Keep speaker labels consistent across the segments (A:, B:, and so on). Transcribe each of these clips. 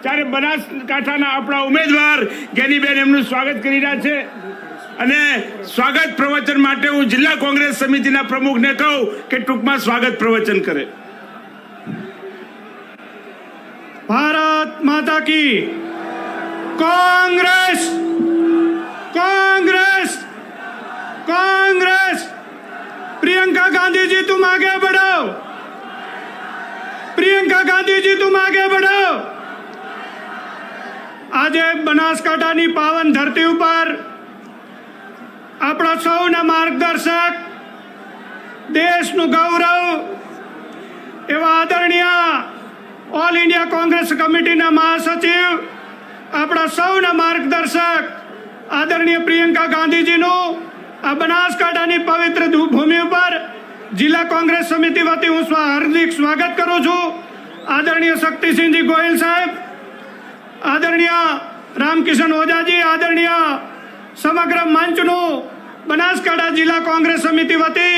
A: ત્યારે બનાસકાંઠાના આપણા ઉમેદવાર જ્ઞાનીબેન એમનું સ્વાગત કરી રહ્યા છે અને સ્વાગત પ્રવચન માટે હું જિલ્લા કોંગ્રેસ સમિતિના પ્રમુખને કહું કે ટૂંકમાં સ્વાગત પ્રવચન કરે।
B: भारत माता की कांग्रेस कांग्रेस कांग्रेस। प्रियंका गांधी जी तुम आगे बढ़ो, प्रियंका गांधी जी तुम आगे बढ़ो। આજે બનાસકાંઠાની પાવન ધરતી ઉપર આપણા સૌના માર્ગદર્શક, દેશનું ગૌરવ એવા આદરણીય ઓલ ઇન્ડિયા કોંગ્રેસ કમિટીના મહાસચિવ, આપણા સૌના માર્ગદર્શક આદરણીય પ્રિયંકા ગાંધીજીનું આ બનાસકાંઠાની પવિત્ર ભૂમિ ઉપર જિલ્લા કોંગ્રેસ સમિતિ વતી હું હાર્દિક સ્વાગત કરું છું। આદરણીય શક્તિસિંહજી ગોહિલ સાહેબ, આદરણીય રામકિશન ઓઝાજી, આદરણીય સમગ્ર મંચનું બનાસકાંઠા જિલ્લા કોંગ્રેસ સમિતિ વતી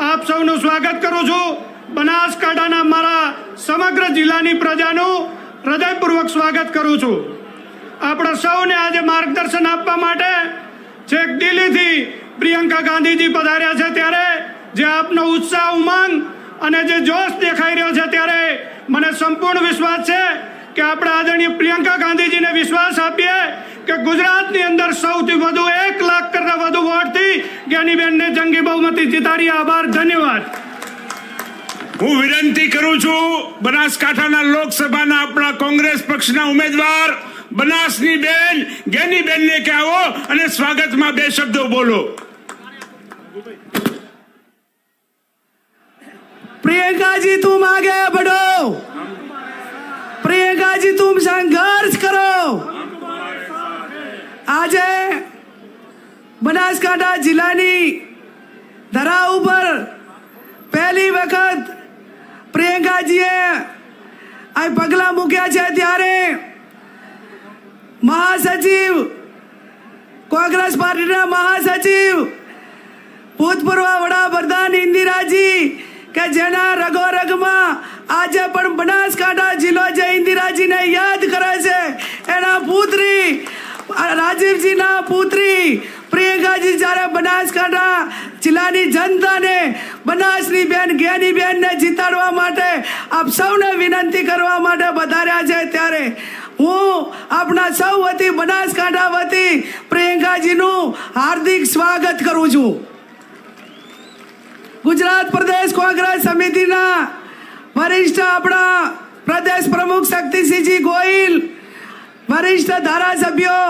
B: આપ સૌનું સ્વાગત કરું છું। બનાસકાંઠાના મારા સમગ્ર જિલ્લાની પ્રજાનું હૃદયપૂર્વક સ્વાગત કરું છું। આપણા સૌને આજે માર્ગદર્શન આપવા માટે છેક દિલ્હીથી પ્રિયંકા ગાંધીજી પધાર્યા છે, ત્યારે જે આપનો ઉત્સાહ, ઉમંગ અને જે જોશ દેખાઈ રહ્યો છે, ત્યારે મને સંપૂર્ણ વિશ્વાસ છે કે આપણે આદરણીય પ્રિયંકા ગાંધીજીને વિશ્વાસ આપીએ કે ગુજરાતની અંદર સૌથી વધુ 1 લાખ કરતા વધુ વોટથી જ્ઞાનીબેનને જંગી બહુમતી જીતાડી। આભાર, ધન્યવાદ।
A: હું વિનંતી કરું છું બનાસકાંઠાના લોકસભાના આપણા કોંગ્રેસ પક્ષના ઉમેદવાર બનાસની બેન જ્ઞાનીબેનને કે આવો અને સ્વાગતમાં 2 શબ્દો બોલો।
C: प्रियंका जी तुम आगे बढ़ो, प्रियंका जी तुम संघर्ष करो। आज बनासकांठा जिल्लानी धरा ઉપર પહેલી વખત પ્રિયંકાજીએ આ પગલા મૂક્યા છે, ત્યારે મહાસચિવ, કોંગ્રેસ પાર્ટીના મહાસચિવ, ભૂતપૂર્વ વડાપ્રધાન ઇન્દિરાજી કે જેના રગોરગમાં આજે પણ બનાસકાંઠા જિલ્લો જે ઇન્દિરાજીને યાદ કરે છે, એના પુત્રી રાજીવજીના પુત્રી પ્રિયંકાજી જ્યારે બનાસકાંઠા જિલ્લાની જનતાને બનાસની બેન જ્ઞાનીબેનને જીતાડવા માટે આપ સૌને વિનંતી કરવા માટે વધાર્યા છે, ત્યારે હું આપણા સૌ વતી બનાસકાંઠા વતી પ્રિયંકાજીનું હાર્દિક સ્વાગત કરું છું। ગુજરાત પ્રદેશ કોંગ્રેસ સમિતિના વરિષ્ઠ આપણા પ્રદેશ પ્રમુખ શક્તિસિંહજી ગોહિલ, વરિષ્ઠ ધારાસભ્યો,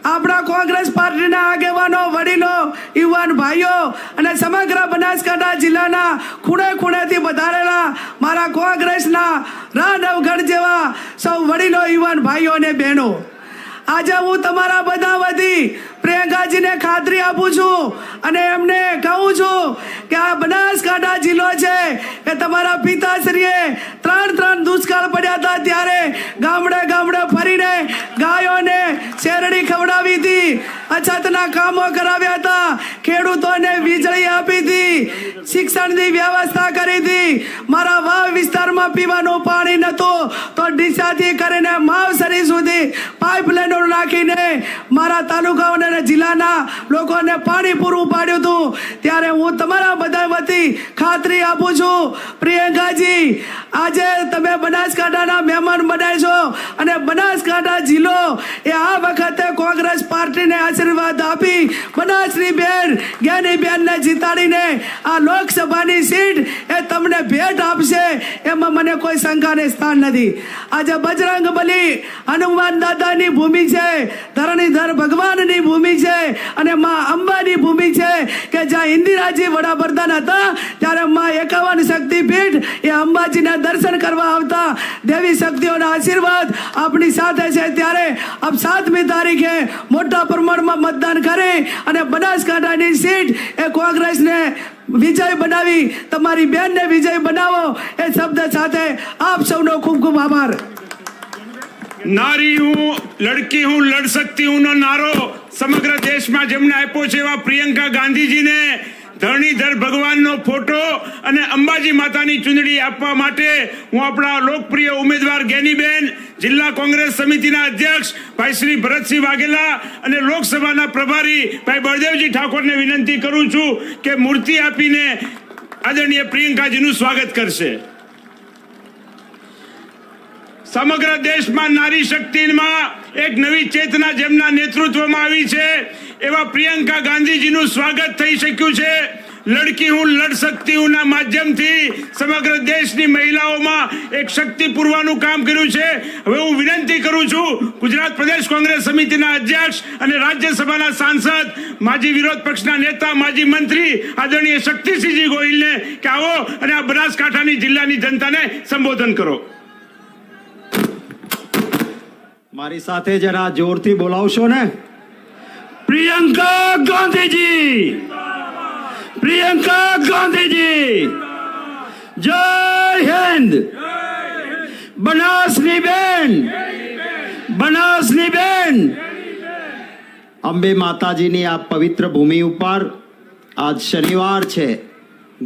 C: આપણા કોંગ્રેસ પાર્ટીના આગેવાનો, વડીલો, યુવાન ભાઈઓ અને સમગ્ર બનાસકાંઠા જિલ્લાના ખૂણે ખૂણેથી પધારેલા મારા કોંગ્રેસના રાનવગઢ જેવા સૌ વડીલો, યુવાન ભાઈઓ અને બહેનો, આજે હું તમારા બધા વતી પ્રિયંકાજીને ખાતરી આપું છું અને એમને કહું છું કે આ બનાસકાંઠા જિલ્લો છે એ તમારા પિતાશ્રીએ 3 દુષ્કાળ પડ્યા હતા, ત્યારે ગામડે ગામડે ફરીને ગાયોને શેરડી ખવડાવી હતી, અછતના કામો કરાવ્યા હતા, ખેડૂતોને વીજળી આપી હતી, શિક્ષણની વ્યવસ્થા કરી હતી, મારા વાવ વિસ્તારમાં પીવાનું પાણી નહોતું તો ડીસાથી કરીને માવસરી સુધી પાઇપલાઈનો નાખીને મારા તાલુકાઓને જિલ્લાના લોકોને પાણી પૂરું પાડ્યું હતું। ત્યારે હું તમારા બધા વતી ખાતરી આપું છું પ્રિયંકાજી, આજે તમે બનાસકાંઠાના મહેમાન બનાય છો અને બનાસકાંઠા જિલ્લો એ આ વખતે કોંગ્રેસ પાર્ટીને આશીર્વાદ આપી બનાસની બેન જ્ઞાનીબેનને જીતાડીને આ લોકસભાની સીટ એ તમને ભેટ આપશે, એમાં મને કોઈ શંકાને સ્થાન નથી। આજે બજરંગ બલી હનુમાન દાદાની ભૂમિ છે, ધરણીધર ભગવાનની ભૂમિ છે અને માં અંબાની ભૂમિ છે કે જ્યાં ઇન્દિરાજી વડાપ્રધાન હતા ત્યારે માં 51 શક્તિપીઠ એ અંબાજીના દર્શન કરવા આવતા દેવી શક્તિઓના આશીર્વાદ આપણી સાથે છે। ત્યારે આપ 7મી તારીખે મોટા પ્રમાણમાં મતદાન કરી અને બનાસકાંઠાની સીટ એ કોંગ્રેસને વિજય બનાવી તમારી બેનને વિજય બનાવો એ શબ્દ સાથે આપ સૌનો ખૂબ ખૂબ આભાર।
A: नारी हूँ, लड़की हूँ, लड़ सकती हूँ नो नारो समग्र देश में जेमने आप्यो छे एवा प्रियंका गांधीजी ने ધરણીધર ભગવાનનો ફોટો અને અંબાજી માતાની ચૂંદડી આપવા માટે હું આપણા લોકપ્રિય ઉમેદવાર ગેનીબેન, જિલ્લા કોંગ્રેસ સમિતિના અધ્યક્ષ ભાઈ શ્રી ભરતસિંહ વાઘેલા અને લોકસભાના પ્રભારી ભાઈ બળદેવજી ઠાકોરને વિનંતી કરું છું કે મૂર્તિ આપીને આદરણીય પ્રિયંકાજીનું સ્વાગત કરશે. સમગ્ર દેશમાં નારી શક્તિમાં એક નવી ચેતના જેમના નેતૃત્વમાં આવી છે એવા પ્રિયંકા ગાંધીજીનું સ્વાગત થઈ શક્યું છે. લડકી હું લડ શકતી હું ના માધ્યમથી સમગ્ર દેશની મહિલાઓમાં એક શક્તિ પૂરવાનું કામ કર્યું છે. હવે હું વિનંતી કરું છું ગુજરાત પ્રદેશ કોંગ્રેસ સમિતિના અધ્યક્ષ અને રાજ્યસભાના સાંસદ, માજી વિરોધ પક્ષના નેતા, માજી મંત્રી આદરણીય શક્તિસિંહજી ગોહિલને કે આવો અને આ બનાસકાંઠાની જિલ્લાની જનતાને સંબોધન કરો.
D: મારી સાથે જરા જોરથી બોલાવશો ને. પ્રિયંકા ગાંધીજી, પ્રિયંકા ગાંધીજી, જય હિન્દ. બનાસની બેન, બનાસની બેન. અંબે માતાજીની આ પવિત્ર ભૂમિ ઉપર આજ શનિવાર છે.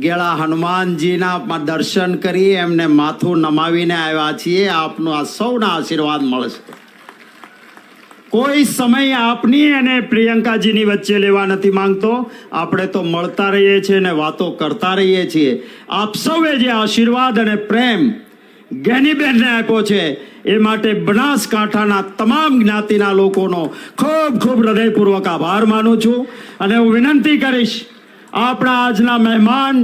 D: ગેળા હનુમાનજીના દર્શન કરી એમને માથું નમાવીને આવ્યા છીએ. આપનો આ સૌના આશીર્વાદ મળશે. કોઈ સમય આપની અને પ્રિયંકાજીની વચ્ચે લેવા નથી માંગતો. આપણે તો મળતા રહીએ છીએ અને વાતો કરતા રહીએ છીએ. આપ સૌએ જે આશીર્વાદ અને પ્રેમ ગેનીબેનને આપ્યો છે એ માટે બનાસકાંઠાના તમામ જ્ઞાતિના લોકોનો ખૂબ ખૂબ હૃદયપૂર્વક આભાર માનું છું. અને હું વિનંતી કરીશ આપણા આજના મહેમાન,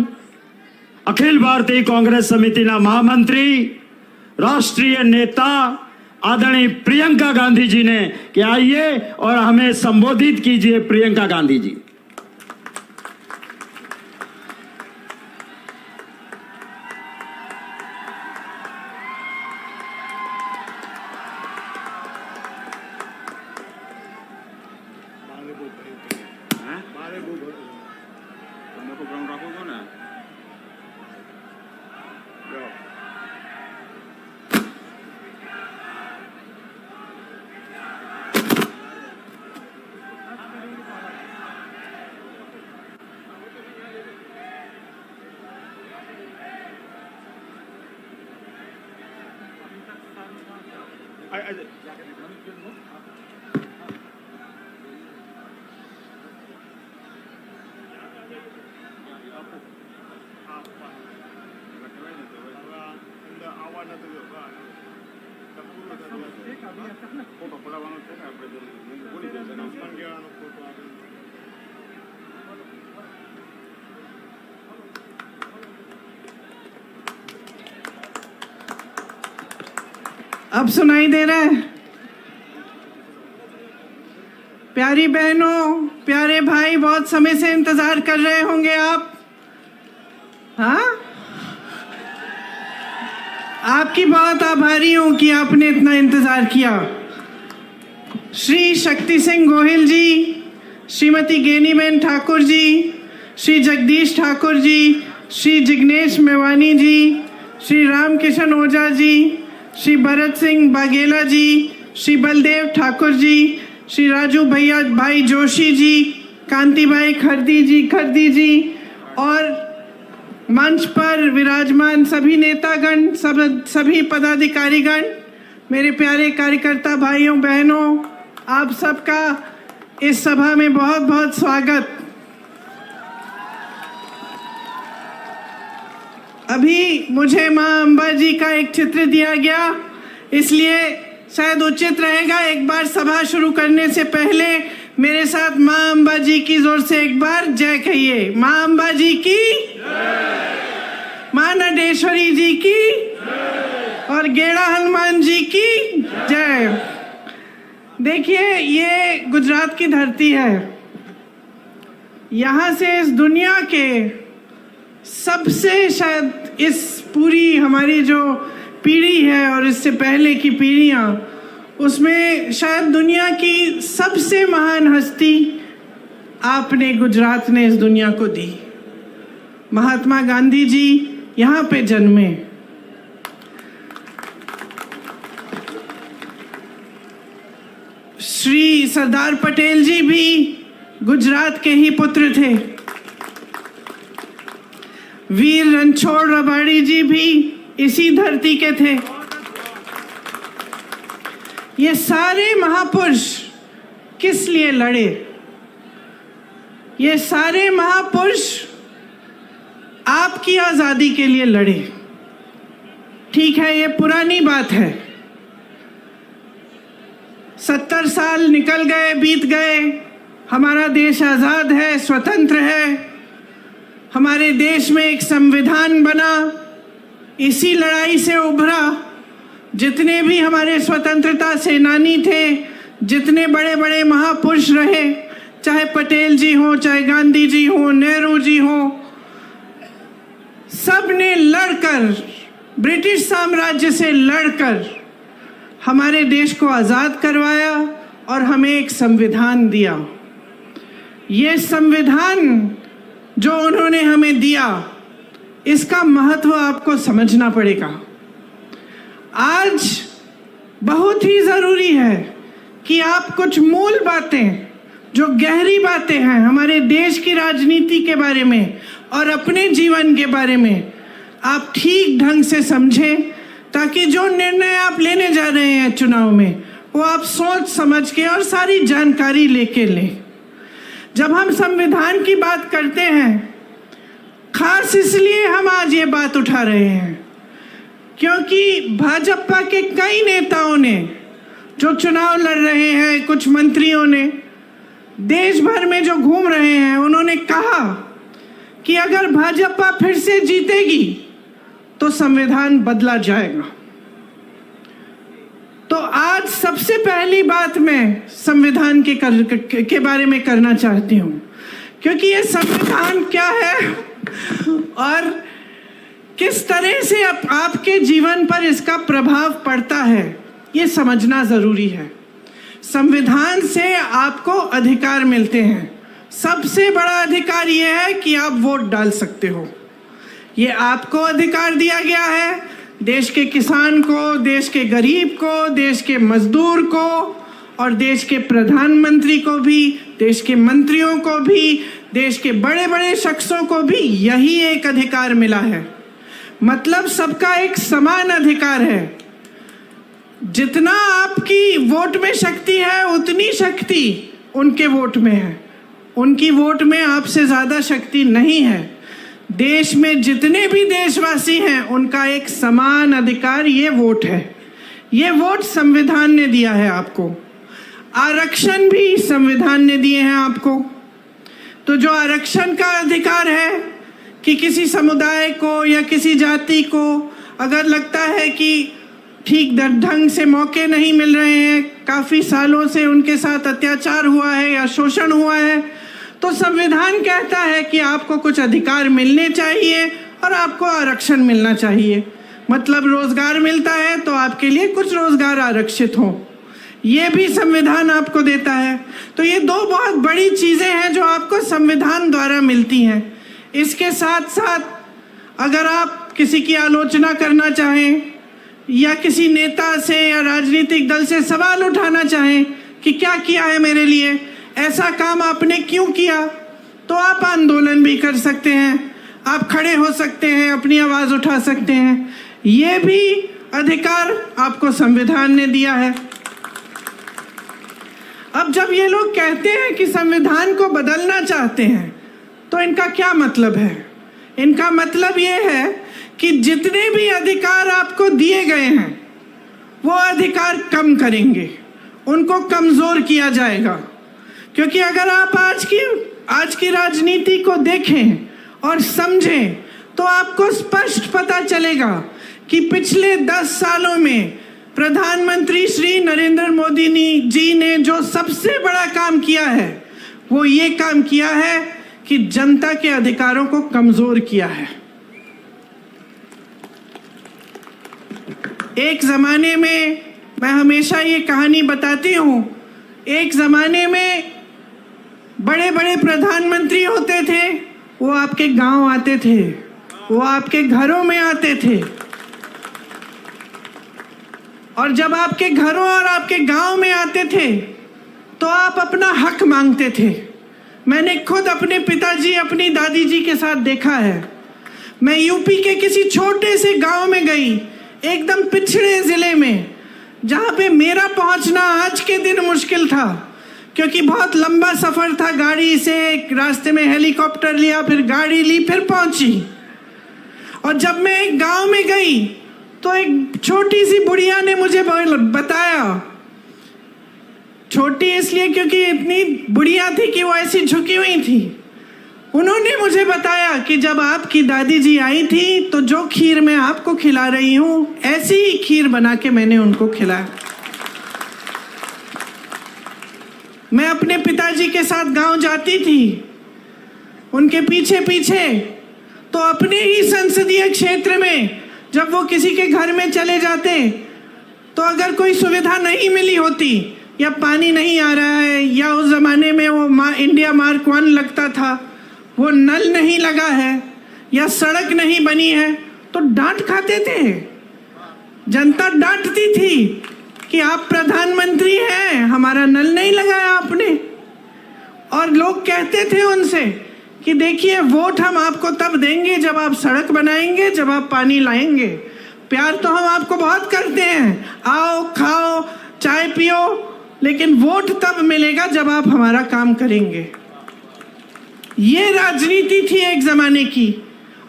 D: અખિલ ભારતીય કોંગ્રેસ સમિતિના મહામંત્રી, राष्ट्रीय नेता आदरणीय प्रियंका गांधी जी ने कि आइए और हमें संबोधित कीजिए. प्रियंका गांधी जी.
C: अब सुनाई दे रहा है? प्यारी बहनों, प्यारे भाई, बहुत समय से इंतजार कर रहे होंगे आप. हाँ, आपकी बहुत आभारी हूं कि आपने इतना इंतजार किया. श्री शक्ति सिंह गोहिल जी, श्रीमती गेनीबेन ठाकुर जी, श्री जगदीश ठाकुर जी, श्री जिग्नेश मेवानी जी, श्री रामकिशन ओझा जी, श्री भरत सिंह बाघेला जी, श्री बलदेव ठाकुर जी, श्री राजू भैया भाई जोशी जी, कांति भाई खरदी जी और मंच पर विराजमान सभी नेतागण, सभी पदाधिकारीगण, मेरे प्यारे कार्यकर्ता भाइयों बहनों, आप सबका इस सभा में बहुत बहुत स्वागत. अभी मुझे मां अंबा जी का एक चित्र दिया गया, इसलिए शायद उचित रहेगा एक बार सभा शुरू करने से पहले मेरे साथ मां अंबा जी की जोर से एक बार जय कहिए. मां अंबा जी की जय, मां नडेश्वरी जी की जय और गेड़ा हनुमान जी की जय. देखिए, ये गुजरात की धरती है. यहाँ से इस दुनिया के सबसे, शायद इस पूरी हमारी जो पीढ़ी है और इससे पहले की पीढ़ियाँ, उसमें शायद दुनिया की सबसे महान हस्ती आपने, गुजरात ने इस दुनिया को दी. महात्मा गांधी जी यहाँ पे जन्मे. श्री सरदार पटेल जी भी गुजरात के ही पुत्र थे.
E: वीर रणछोड़ रबाड़ी जी भी इसी धरती के थे। ये सारे महापुरुष किस लिए लड़े? ये सारे महापुरुष आपकी आजादी के लिए लड़े। ठीक है, ये पुरानी बात है, 70 साल निकल गए, बीत गए, हमारा देश आजाद है, स्वतंत्र है, हमारे देश में एक संविधान बना, इसी लड़ाई से उभरा। जितने भी हमारे स्वतंत्रता सेनानी थे, जितने बड़े बड़े महापुरुष रहे, चाहे पटेल जी हो, चाहे गांधी जी हो, नेहरू जी हो, सब ने लड़कर, ब्रिटिश साम्राज्य से लड़कर हमारे देश को आजाद करवाया और हमें एक संविधान दिया। ये संविधान जो उन्होंने हमें दिया, इसका महत्व आपको समझना पड़ेगा। आज बहुत ही जरूरी है कि आप कुछ मूल बातें, जो गहरी बातें हैं हमारे देश की राजनीति के बारे में और अपने जीवन के बारे में, आप ठीक ढंग से समझें, ताकि जो निर्णय आप लेने जा रहे हैं चुनाव में, वो आप सोच समझ के और सारी जानकारी लेके लें। जब हम संविधान की बात करते हैं, खास इसलिए हम आज ये बात उठा रहे हैं क्योंकि भाजपा के कई नेताओं ने जो चुनाव लड़ रहे हैं, कुछ मंत्रियों ने देश भर में जो घूम रहे हैं, उन्होंने कहा कि अगर भाजपा फिर से जीतेगी तो संविधान बदला जाएगा। तो आज सबसे पहली बात मैं संविधान के बारे में करना चाहती हूं, क्योंकि ये संविधान क्या है और किस तरह से आपके जीवन पर इसका प्रभाव पड़ता है, ये समझना जरूरी है। संविधान से आपको अधिकार मिलते हैं। सबसे बड़ा अधिकार यह है कि आप वोट डाल सकते हो। ये आपको अधिकार दिया गया है, देश के किसान को, देश के गरीब को, देश के मजदूर को और देश के प्रधानमंत्री को भी, देश के मंत्रियों को भी, देश के बड़े बड़े शख्सों को भी यही एक अधिकार मिला है। मतलब सबका एक समान अधिकार है। जितना आपकी वोट में शक्ति है, उतनी शक्ति उनके वोट में है। उनकी वोट में आपसे ज्यादा शक्ति नहीं है। देश में जितने भी देशवासी हैं, उनका एक समान अधिकार ये वोट है। ये वोट संविधान ने दिया है आपको। आरक्षण भी संविधान ने दिए हैं आपको। तो जो आरक्षण का अधिकार है कि किसी समुदाय को या किसी जाति को अगर लगता है कि ठीक ढंग से मौके नहीं मिल रहे हैं, काफी सालों से उनके साथ अत्याचार हुआ है या शोषण हुआ है, तो संविधान कहता है कि आपको कुछ अधिकार मिलने चाहिए और आपको आरक्षण मिलना चाहिए। मतलब रोजगार मिलता है तो आपके लिए कुछ रोजगार आरक्षित हो, ये भी संविधान आपको देता है। तो ये दो बहुत बड़ी चीजें हैं जो आपको संविधान द्वारा मिलती हैं। इसके साथ साथ अगर आप किसी की आलोचना करना चाहें या किसी नेता से या राजनीतिक दल से सवाल उठाना चाहें कि क्या किया है मेरे लिए, ऐसा काम आपने क्यों किया, तो आप आंदोलन भी कर सकते हैं, आप खड़े हो सकते हैं, अपनी आवाज उठा सकते हैं। ये भी अधिकार आपको संविधान ने दिया है। अब जब ये लोग कहते हैं कि संविधान को बदलना चाहते हैं, तो इनका क्या मतलब है? इनका मतलब ये है कि जितने भी अधिकार आपको दिए गए हैं, वो अधिकार कम करेंगे, उनको कमजोर किया जाएगा। क्योंकि अगर आप आज की राजनीति को देखें और समझें, तो आपको स्पष्ट पता चलेगा कि पिछले 10 सालों में प्रधानमंत्री श्री नरेंद्र मोदी जी ने जो सबसे बड़ा काम किया है, वो ये काम किया है कि जनता के अधिकारों को कमजोर किया है। एक जमाने में, मैं हमेशा ये कहानी बताती हूँ, एक जमाने में बड़े बड़े प्रधानमंत्री होते थे, वो आपके गांव आते थे, वो आपके घरों में आते थे, और जब आपके घरों और आपके गांव में आते थे तो आप अपना हक मांगते थे। मैंने खुद अपने पिताजी, अपनी दादी जी के साथ देखा है। मैं यूपी के किसी छोटे से गांव में गई, एकदम पिछड़े जिले में, जहां पे मेरा पहुंचना आज के दिन मुश्किल था क्योंकि बहुत लंबा सफर था। गाड़ी से रास्ते में हेलीकॉप्टर लिया, फिर गाड़ी ली, फिर पहुंची। और जब मैं एक गांव में गई तो एक छोटी सी बुढ़िया ने मुझे बताया, छोटी इसलिए क्योंकि इतनी बुढ़िया थी कि वो ऐसी झुकी हुई थी। उन्होंने मुझे बताया कि जब आपकी दादी जी आई थी तो जो खीर मैं आपको खिला रही हूं, ऐसी ही खीर बना के मैंने उनको खिलाया। मैं अपने पिताजी के साथ गांव जाती थी, उनके पीछे पीछे, तो अपने ही संसदीय क्षेत्र में जब वो किसी के घर में चले जाते तो अगर कोई सुविधा नहीं मिली होती, या पानी नहीं आ रहा है, या उस जमाने में वो इंडिया मार्क 1 लगता था, वो नल नहीं लगा है, या सड़क नहीं बनी है, तो डांट खाते थे। जनता डांटती थी कि आप प्रधानमंत्री हैं, हमारा नल नहीं लगाया आपने। और लोग कहते थे उनसे कि देखिए, वोट हम आपको तब देंगे जब आप सड़क बनाएंगे, जब आप पानी लाएंगे। प्यार तो हम आपको बहुत करते हैं, आओ खाओ चाय पियो, लेकिन वोट तब मिलेगा जब आप हमारा काम करेंगे। ये राजनीति थी एक जमाने की।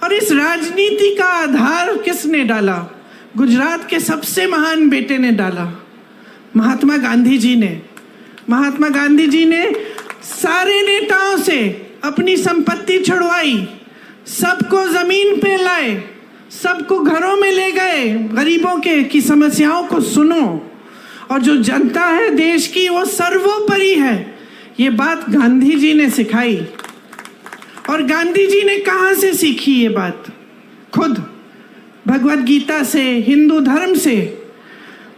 E: और इस राजनीति का आधार किसने डाला? गुजरात के सबसे महान बेटे ने डाला, महात्मा गांधी जी ने। महात्मा गांधी जी ने सारे नेताओं से अपनी संपत्ति छुड़वाई, सबको जमीन पे लाए, सबको घरों में ले गए, गरीबों के की समस्याओं को सुनो, और जो जनता है देश की वो सर्वोपरि है। ये बात गांधी जी ने सिखाई। और गांधी जी ने कहां से सीखी ये बात? खुद भगवत गीता से, हिंदू धर्म से।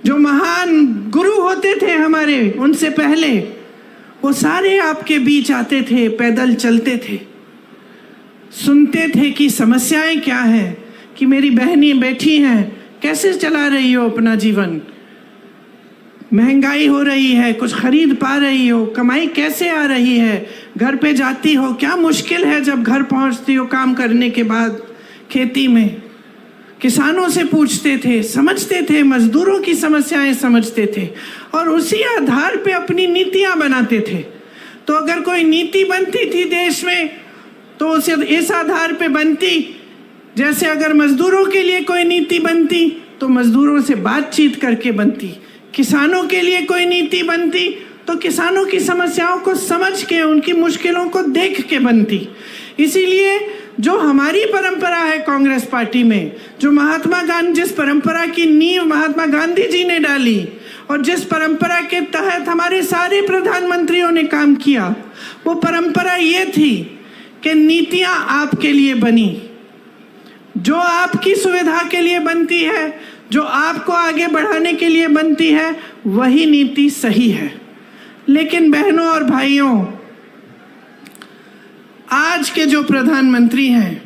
E: जो महान गुरु होते थे हमारे, उनसे पहले वो सारे आपके बीच आते थे, पैदल चलते थे, सुनते थे कि समस्याएं क्या है, कि मेरी बहनें बैठी हैं, कैसे चला रही हो अपना जीवन, महंगाई हो रही है, कुछ खरीद पा रही हो, कमाई कैसे आ रही है, घर पे जाती हो, क्या मुश्किल है जब घर पहुंचती हो काम करने के बाद खेती में। किसानों से पूछते थे, समझते थे, मजदूरों की समस्याएं समझते थे, और उसी आधार पे अपनी नीतियां बनाते थे। तो अगर कोई नीति बनती थी देश में तो उसे इस आधार पे बनती, जैसे अगर मजदूरों के लिए कोई नीति बनती तो मजदूरों से बातचीत करके बनती, किसानों के लिए कोई नीति बनती तो किसानों की समस्याओं को समझ के, उनकी मुश्किलों को देख के बनती। इसीलिए जो हमारी परंपरा है कांग्रेस पार्टी में, जो महात्मा गांधी, जिस परंपरा की नींव महात्मा गांधी जी ने डाली और जिस परंपरा के तहत हमारे सारे प्रधानमंत्रियों ने काम किया, वो परंपरा ये थी कि नीतियां आपके लिए बनी, जो आपकी सुविधा के लिए बनती है, जो आपको आगे बढ़ाने के लिए बनती है, वही नीति सही है। लेकिन बहनों और भाइयों, आज के जो प्रधानमंत्री हैं,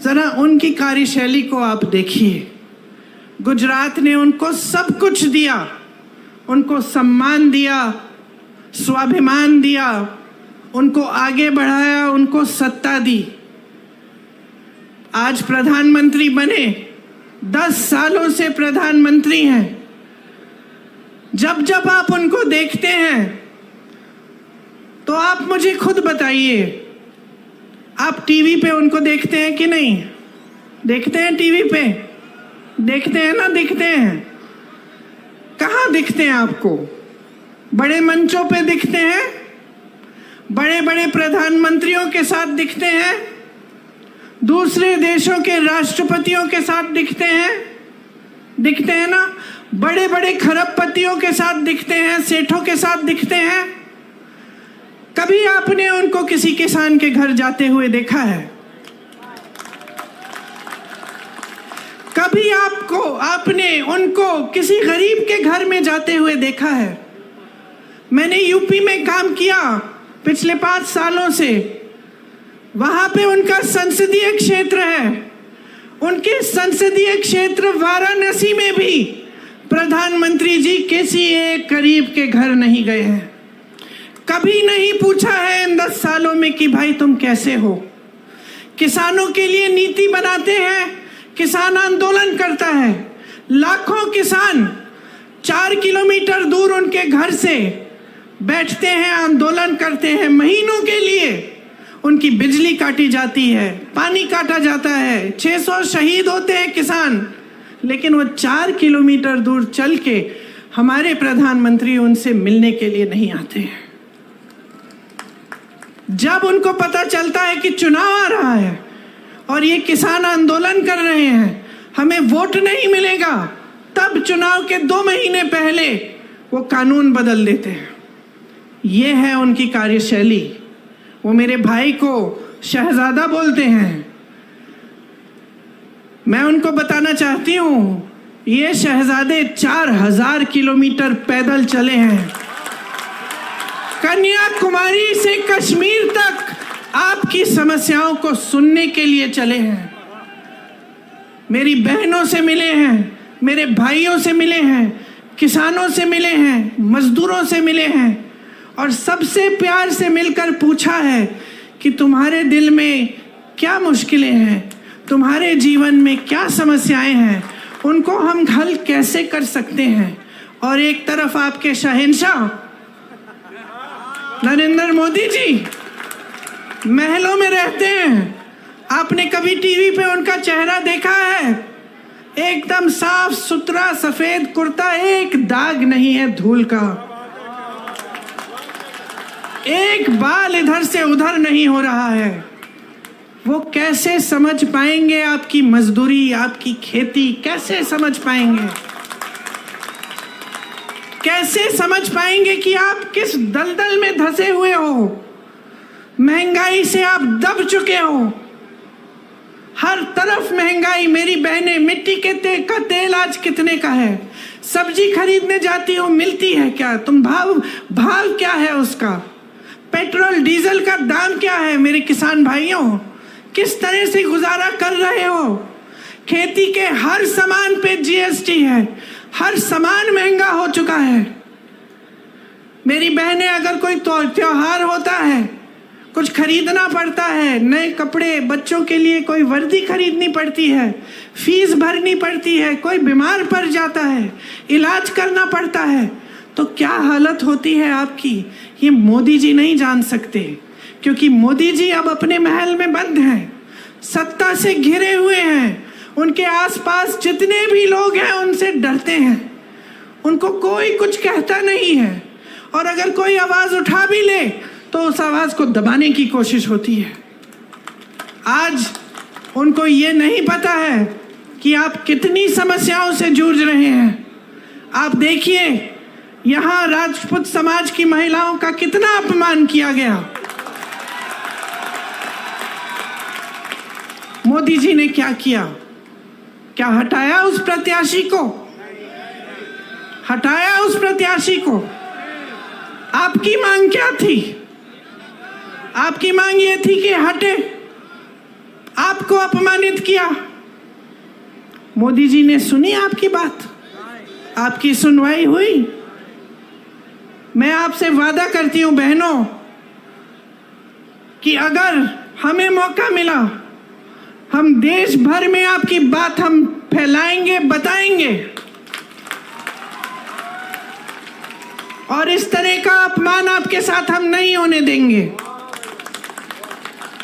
E: जरा उनकी कार्यशैली को आप देखिए। गुजरात ने उनको सब कुछ दिया, उनको सम्मान दिया, स्वाभिमान दिया, उनको आगे बढ़ाया, उनको सत्ता दी। आज प्रधानमंत्री बने, 10 सालों से प्रधानमंत्री हैं। जब जब आप उनको देखते हैं तो आप मुझे खुद बताइए, आप टीवी पे उनको देखते हैं कि नहीं? देखते हैं टीवी पे? देखते हैं ना? दिखते हैं। कहाँ दिखते हैं आपको? बड़े मंचों पे दिखते हैं, बड़े बड़े प्रधानमंत्रियों के साथ दिखते हैं, दूसरे देशों के राष्ट्रपतियों के साथ दिखते हैं ना? बड़े बड़े खरबपतियों के साथ दिखते हैं, सेठों के साथ दिखते हैं। कभी आपने उनको किसी किसान के घर जाते हुए देखा है? कभी आपने उनको किसी गरीब के घर में जाते हुए देखा है? मैंने यूपी में काम किया पिछले 5 सालों से। वहां पे उनका संसदीय क्षेत्र है। उनके संसदीय क्षेत्र वाराणसी में भी प्रधानमंत्री जी किसी एक गरीब के घर नहीं गए हैं। कभी नहीं पूछा है इन 10 सालों में कि भाई तुम कैसे हो? किसानों के लिए नीति बनाते हैं, किसान आंदोलन करता है। लाखों किसान 4 किलोमीटर दूर उनके घर से बैठते हैं, आंदोलन करते हैं। महीनों के लिए उनकी बिजली काटी जाती है, पानी काटा जाता है, 600 शहीद होते हैं किसान, लेकिन वो 4 किलोमीटर दूर चल के हमारे प्रधानमंत्री उनसे मिलने के लिए नहीं आते हैं। जब उनको पता चलता है कि चुनाव आ रहा है और ये किसान आंदोलन कर रहे हैं, हमें वोट नहीं मिलेगा, तब चुनाव के 2 महीने पहले वो कानून बदल देते हैं। ये है उनकी कार्यशैली। वो मेरे भाई को शहजादा बोलते हैं। मैं उनको बताना चाहती हूं, ये शहजादे 4000 किलोमीटर पैदल चले हैं। कन्याकुमारी से कश्मीर तक आपकी समस्याओं को सुनने के लिए चले हैं। मेरी बहनों से मिले हैं, मेरे भाइयों से मिले हैं, किसानों से मिले हैं, मजदूरों से मिले हैं और सबसे प्यार से मिलकर पूछा है कि तुम्हारे दिल में क्या मुश्किलें हैं, तुम्हारे जीवन में क्या समस्याएं हैं, उनको हम हल कैसे कर सकते हैं। और एक तरफ आपके शहंशाह नरेंद्र मोदी जी महलों में रहते हैं। आपने कभी टीवी पे उनका चेहरा देखा है? एकदम साफ सुथरा सफेद कुर्ता, एक दाग नहीं है धूल का, एक बाल इधर से उधर नहीं हो रहा है। वो कैसे समझ पाएंगे आपकी मजदूरी, आपकी खेती? कैसे समझ पाएंगे? कैसे समझ पाएंगे कि आप किस दलदल में धंसे हुए हो? महंगाई से आप दब चुके हो, हर तरफ महंगाई। मेरी बहनें, मिट्टी के का तेल आज कितने का है? सब्जी खरीदने जाती हो, मिलती है क्या? तुम भाव क्या है उसका? पेट्रोल डीजल का दाम क्या है? मेरे किसान भाइयों, किस तरह से गुजारा कर रहे हो? खेती के हर सामान पे जीएसटी है, हर सामान महंगा हो चुका है। मेरी बहनें, अगर कोई त्योहार होता है, कुछ खरीदना पड़ता है, नए कपड़े, बच्चों के लिए कोई वर्दी खरीदनी पड़ती है, फीस भरनी पड़ती है, कोई बीमार पड़ जाता है, इलाज करना पड़ता है, तो क्या हालत होती है आपकी? ये मोदी जी नहीं जान सकते, क्योंकि मोदी जी अब अपने महल में बंद हैं, सत्ता से घिरे हुए हैं। उनके आसपास जितने भी लोग हैं उनसे डरते हैं, उनको कोई कुछ कहता नहीं है, और अगर कोई आवाज उठा भी ले तो उस आवाज को दबाने की कोशिश होती है। आज उनको ये नहीं पता है कि आप कितनी समस्याओं से जूझ रहे हैं। आप देखिए, यहां राजपूत समाज की महिलाओं का कितना अपमान किया गया। मोदी जी ने क्या किया? क्या हटाया उस प्रत्याशी को? हटाया उस प्रत्याशी को? आपकी मांग क्या थी? आपकी मांग ये थी कि हटे, आपको अपमानित किया। मोदी जी ने सुनी आपकी बात? आपकी सुनवाई हुई? मैं आपसे वादा करती हूं बहनों कि अगर हमें मौका मिला, हम देश भर में आपकी बात हम फैलाएंगे, बताएंगे, और इस तरह का अपमान आपके साथ हम नहीं होने देंगे।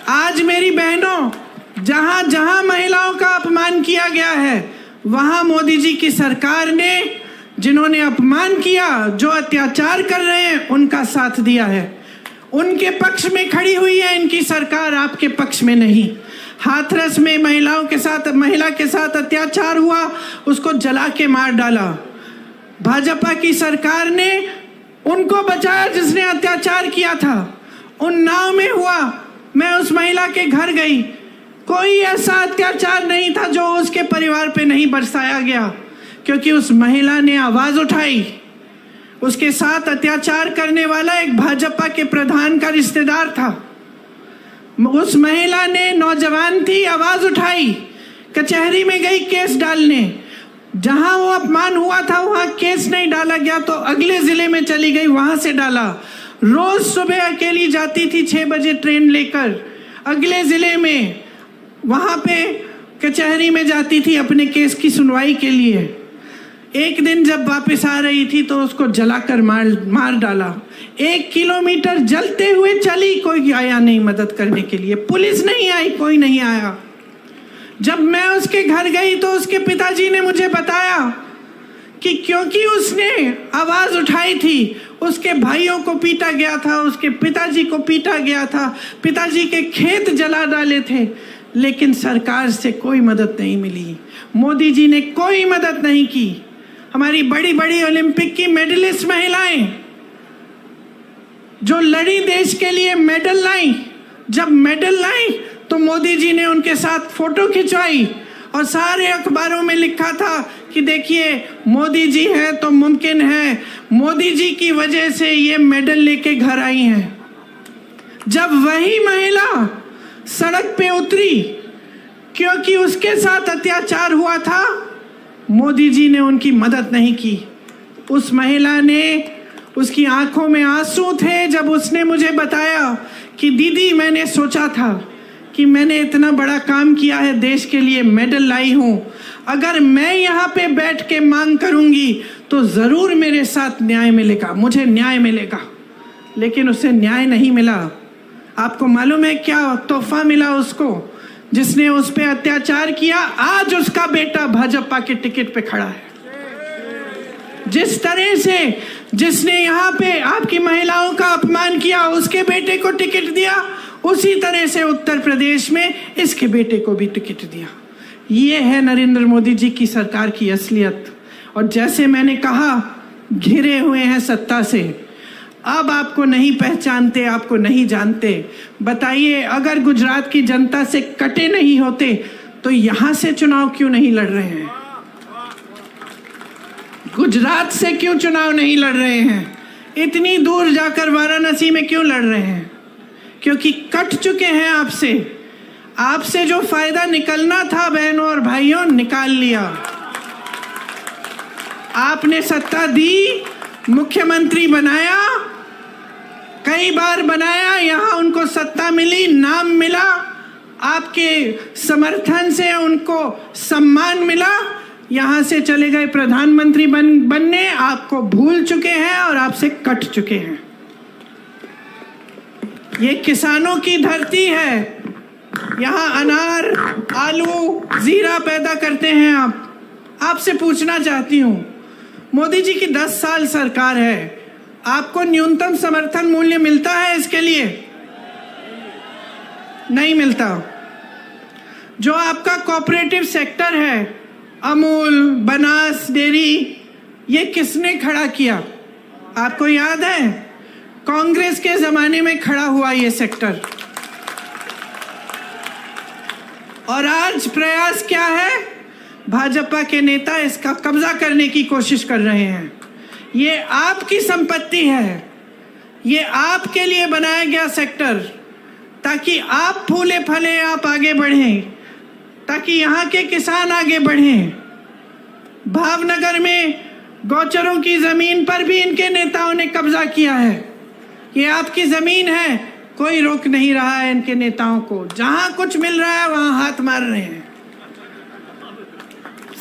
E: आज मेरी बहनों, जहां जहां महिलाओं का अपमान किया गया है, वहां मोदी जी की सरकार ने जिन्होंने अपमान किया, जो अत्याचार कर रहे हैं, उनका साथ दिया है, उनके पक्ष में खड़ी हुई है इनकी सरकार, आपके पक्ष में नहीं। हाथरस में महिला के साथ अत्याचार हुआ, उसको जला के मार डाला। भाजपा की सरकार ने उनको बचाया जिसने अत्याचार किया था। उन्नाव में हुआ, मैं उस महिला के घर गई, कोई ऐसा अत्याचार नहीं था जो उसके परिवार पे नहीं बरसाया गया, क्योंकि उस महिला ने आवाज उठाई। उसके साथ अत्याचार करने वाला एक भाजपा के प्रधान का रिश्तेदार था। उस महिला ने, नौजवान थी, आवाज उठाई, कचहरी में गई केस डालने। जहां वो अपमान हुआ था वहां केस नहीं डाला गया तो अगले जिले में चली गई, वहां से डाला। रोज सुबह अकेली जाती थी 6 बजे ट्रेन लेकर अगले जिले में, वहाँ पे कचहरी में जाती थी अपने केस की सुनवाई के लिए। एक दिन जब वापस आ रही थी तो उसको जलाकर मार डाला। 1 किलोमीटर जलते हुए चली, कोई आया नहीं मदद करने के लिए, पुलिस नहीं आई, कोई नहीं आया। जब मैं उसके घर गई तो उसके पिताजी ने मुझे बताया कि क्योंकि उसने आवाज उठाई थी, उसके भाइयों को पीटा गया था, उसके पिताजी को पीटा गया था, पिताजी के खेत जला डाले थे, लेकिन सरकार से कोई मदद नहीं मिली। मोदी जी ने कोई मदद नहीं की। हमारी बड़ी बड़ी ओलंपिक की मेडलिस्ट महिलाएं जो लड़ी, देश के लिए मेडल लाई, जब मेडल लाई तो मोदी जी ने उनके साथ फोटो खिंचवाई और सारे अखबारों में लिखा था कि देखिए मोदी जी है तो मुमकिन है, मोदी जी की वजह से ये मेडल लेके घर आई हैं। जब वही महिला सड़क पे उतरी क्योंकि उसके साथ अत्याचार हुआ था, मोदी जी ने उनकी मदद नहीं की। उस महिला ने, उसकी आंखों में आंसू थे जब उसने मुझे बताया कि दीदी मैंने सोचा था कि मैंने इतना बड़ा काम किया है, देश के लिए मेडल लाई हूं, अगर मैं यहाँ पे बैठ के मांग करूंगी तो जरूर मेरे साथ न्याय मिलेगा, मुझे न्याय मिलेगा। लेकिन उसे न्याय नहीं मिला। आपको मालूम है क्या तोहफा मिला उसको, जिसने उस पे अत्याचार किया? आज उसका बेटा भाजपा के टिकट पे खड़ा है। जिस तरह से जिसने यहाँ पे आपकी महिलाओं का अपमान किया, उसके बेटे को टिकट दिया, उसी तरह से उत्तर प्रदेश में इसके बेटे को भी टिकट दिया। ये है नरेंद्र मोदी जी की सरकार की असलियत। और जैसे मैंने कहा, घिरे हुए हैं सत्ता से, अब आपको नहीं पहचानते, आपको नहीं जानते। बताइए, अगर गुजरात की जनता से कटे नहीं होते तो यहां से चुनाव क्यों नहीं लड़ रहे हैं? गुजरात से क्यों चुनाव नहीं लड़ रहे हैं? इतनी दूर जाकर वाराणसी में क्यों लड़ रहे हैं? क्योंकि कट चुके हैं आपसे। आपसे जो फायदा निकलना था बहनों और भाइयों, निकाल लिया। आपने सत्ता दी, मुख्यमंत्री बनाया, कई बार बनाया, यहां उनको सत्ता मिली, नाम मिला, आपके समर्थन से उनको सम्मान मिला, यहां से चले गए प्रधानमंत्री बनने, आपको भूल चुके हैं और आपसे कट चुके हैं। ये किसानों की धरती है, यहाँ अनार, आलू, जीरा पैदा करते हैं आप। आपसे पूछना चाहती हूँ, मोदी जी की 10 साल सरकार है, आपको न्यूनतम समर्थन मूल्य मिलता है इसके लिए? नहीं मिलता। जो आपका कोऑपरेटिव सेक्टर है, अमूल, बनास डेयरी, ये किसने खड़ा किया? आपको याद है? कांग्रेस के जमाने में खड़ा हुआ ये सेक्टर। और आज प्रयास क्या है? भाजपा के नेता इसका कब्जा करने की कोशिश कर रहे हैं। ये आपकी संपत्ति है, ये आपके लिए बनाया गया सेक्टर, ताकि आप फूले फले, आप आगे बढ़ें, ताकि यहाँ के किसान आगे बढ़ें। भावनगर में गौचरों की जमीन पर भी इनके नेताओं ने कब्जा किया है। ये आपकी जमीन है, कोई रोक नहीं रहा है इनके नेताओं को। जहां कुछ मिल रहा है वहां हाथ मार रहे हैं।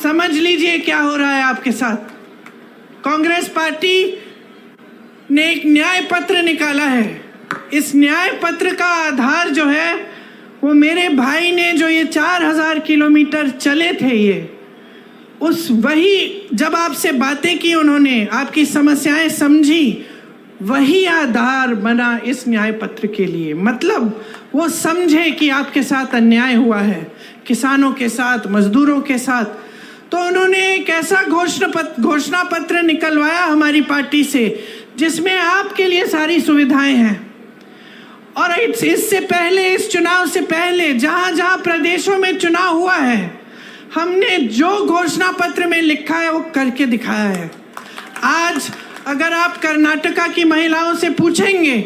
E: समझ लीजिए क्या हो रहा है आपके साथ। कांग्रेस पार्टी ने एक न्याय पत्र निकाला है। इस न्याय पत्र का आधार जो है वो मेरे भाई ने, जो ये 4000 किलोमीटर चले थे, ये उस वही जब आपसे बातें की उन्होंने, आपकी समस्याएं समझी, वही आधार बना इस न्याय पत्र के लिए। मतलब वो समझे कि आपके साथ अन्याय हुआ है, किसानों के साथ, मजदूरों के साथ। तो उन्होंने एक ऐसा घोषणा पत्र निकलवाया हमारी पार्टी से, जिसमें आपके लिए सारी सुविधाएं हैं। और इससे पहले, इस चुनाव से पहले, जहां जहां प्रदेशों में चुनाव हुआ है, हमने जो घोषणा पत्र में लिखा है वो करके दिखाया है। आज अगर आप कर्नाटका की महिलाओं से पूछेंगे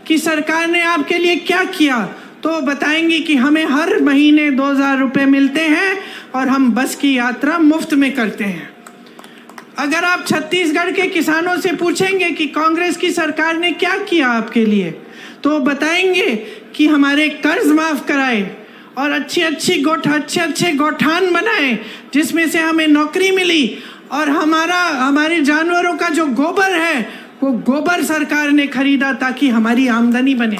E: कि सरकार ने आपके लिए क्या किया, तो बताएंगी कि हमें हर महीने 2000 रुपए मिलते हैं और हम बस की यात्रा मुफ्त में करते हैं। अगर आप छत्तीसगढ़ के किसानों से पूछेंगे कि कांग्रेस की सरकार ने क्या किया आपके लिए, तो बताएंगे कि हमारे कर्ज माफ कराए और अच्छे अच्छे गौठान बनाए जिसमें से हमें नौकरी मिली, और हमारे जानवरों का जो गोबर है वो गोबर सरकार ने खरीदा ताकि हमारी आमदनी बने।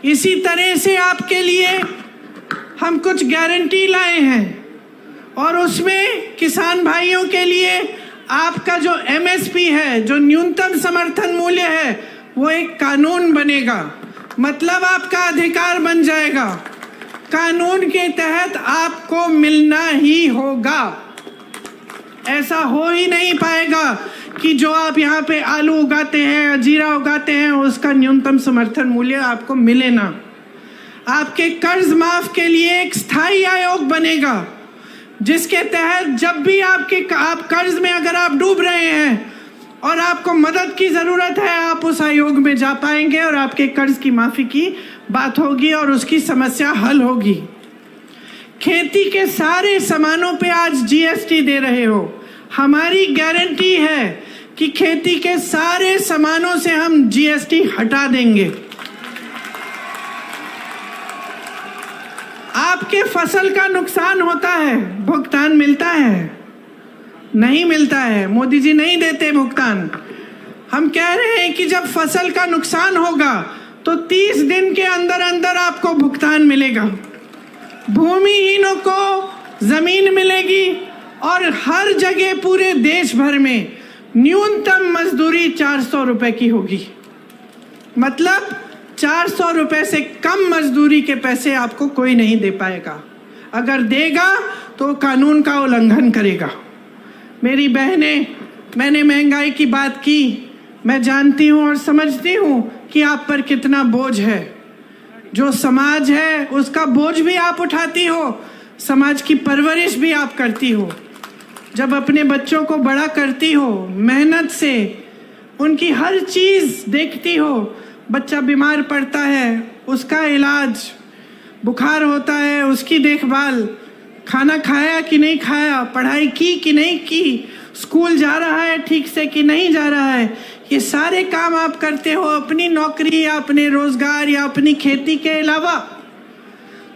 E: इसी तरह से आपके लिए हम कुछ गारंटी लाए हैं, और उसमें किसान भाइयों के लिए आपका जो MSP है, जो न्यूनतम समर्थन मूल्य है, वो एक कानून बनेगा। मतलब आपका अधिकार बन जाएगा, कानून के तहत आपको मिलना ही होगा। ऐसा हो ही नहीं पाएगा कि जो आप यहाँ पे आलू उगाते हैं, जीरा उगाते हैं, उसका न्यूनतम समर्थन मूल्य आपको मिले ना। आपके कर्ज माफ के लिए एक स्थायी आयोग बनेगा जिसके तहत जब भी आप कर्ज में अगर आप डूब रहे हैं और आपको मदद की जरूरत है, आप उस आयोग में जा पाएंगे और आपके कर्ज की माफी की बात होगी और उसकी समस्या हल होगी। खेती के सारे सामानों पे आज GST दे रहे हो, हमारी गारंटी है कि खेती के सारे सामानों से हम GST हटा देंगे। आपके फसल का नुकसान होता है, भुगतान मिलता है? नहीं मिलता है, मोदी जी नहीं देते भुगतान। हम कह रहे हैं कि जब फसल का नुकसान होगा तो 30 दिन के अंदर अंदर आपको भुगतान मिलेगा। भूमिहीनों को जमीन मिलेगी और हर जगह पूरे देश भर में न्यूनतम मजदूरी 400 रुपए की होगी। मतलब 400 रुपए से कम मजदूरी के पैसे आपको कोई नहीं दे पाएगा। अगर देगा तो कानून का उल्लंघन करेगा। मेरी बहनें, मैंने महंगाई की बात की, मैं जानती हूँ और समझती हूँ कि आप पर कितना बोझ है। जो समाज है उसका बोझ भी आप उठाती हो, समाज की परवरिश भी आप करती हो। जब अपने बच्चों को बड़ा करती हो, मेहनत से उनकी हर चीज़ देखती हो, बच्चा बीमार पड़ता है उसका इलाज, बुखार होता है उसकी देखभाल, खाना खाया कि नहीं खाया, पढ़ाई की कि नहीं की, स्कूल जा रहा है ठीक से कि नहीं जा रहा है, ये सारे काम आप करते हो अपनी नौकरी या अपने रोजगार या अपनी खेती के अलावा।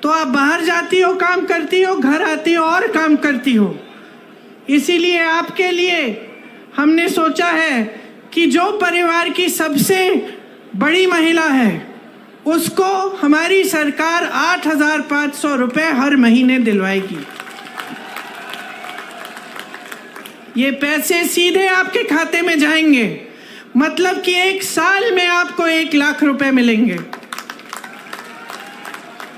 E: तो आप बाहर जाती हो, काम करती हो, घर आती हो और काम करती हो। इसीलिए आपके लिए हमने सोचा है कि जो परिवार की सबसे बड़ी महिला है उसको हमारी सरकार 8,500 रुपए हर महीने दिलवाएगी। ये पैसे सीधे आपके खाते में जाएंगे, मतलब कि 1 साल में आपको 1 लाख रुपए मिलेंगे।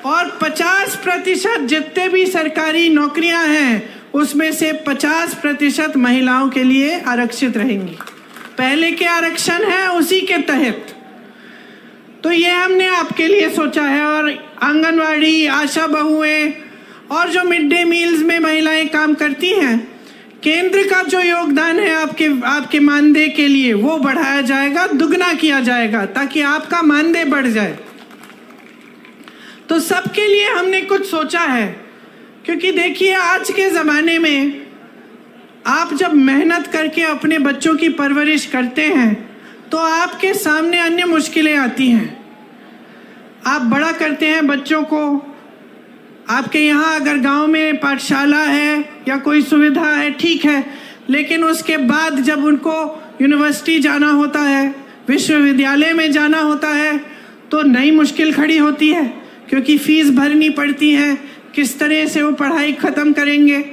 E: और 50% जितने भी सरकारी नौकरियां हैं उसमें से 50% महिलाओं के लिए आरक्षित रहेंगी। पहले के आरक्षण है उसी के तहत। तो ये हमने आपके लिए सोचा है। और आंगनवाड़ी, आशा बहुएं और जो मिड डे मील्स में महिलाएं काम करती हैं, केंद्र का जो योगदान है आपके मानदेय के लिए वो बढ़ाया जाएगा, दुगना किया जाएगा ताकि आपका मानदेय बढ़ जाए। तो सबके लिए हमने कुछ सोचा है, क्योंकि देखिए आज के ज़माने में आप जब मेहनत करके अपने बच्चों की परवरिश करते हैं तो आपके सामने अन्य मुश्किलें आती हैं। आप बड़ा करते हैं बच्चों को, आपके यहाँ अगर गांव में पाठशाला है या कोई सुविधा है ठीक है, लेकिन उसके बाद जब उनको यूनिवर्सिटी जाना होता है, विश्वविद्यालय में जाना होता है, तो नई मुश्किल खड़ी होती है, क्योंकि फीस भरनी पड़ती है। किस तरह से वो पढ़ाई ख़त्म करेंगे।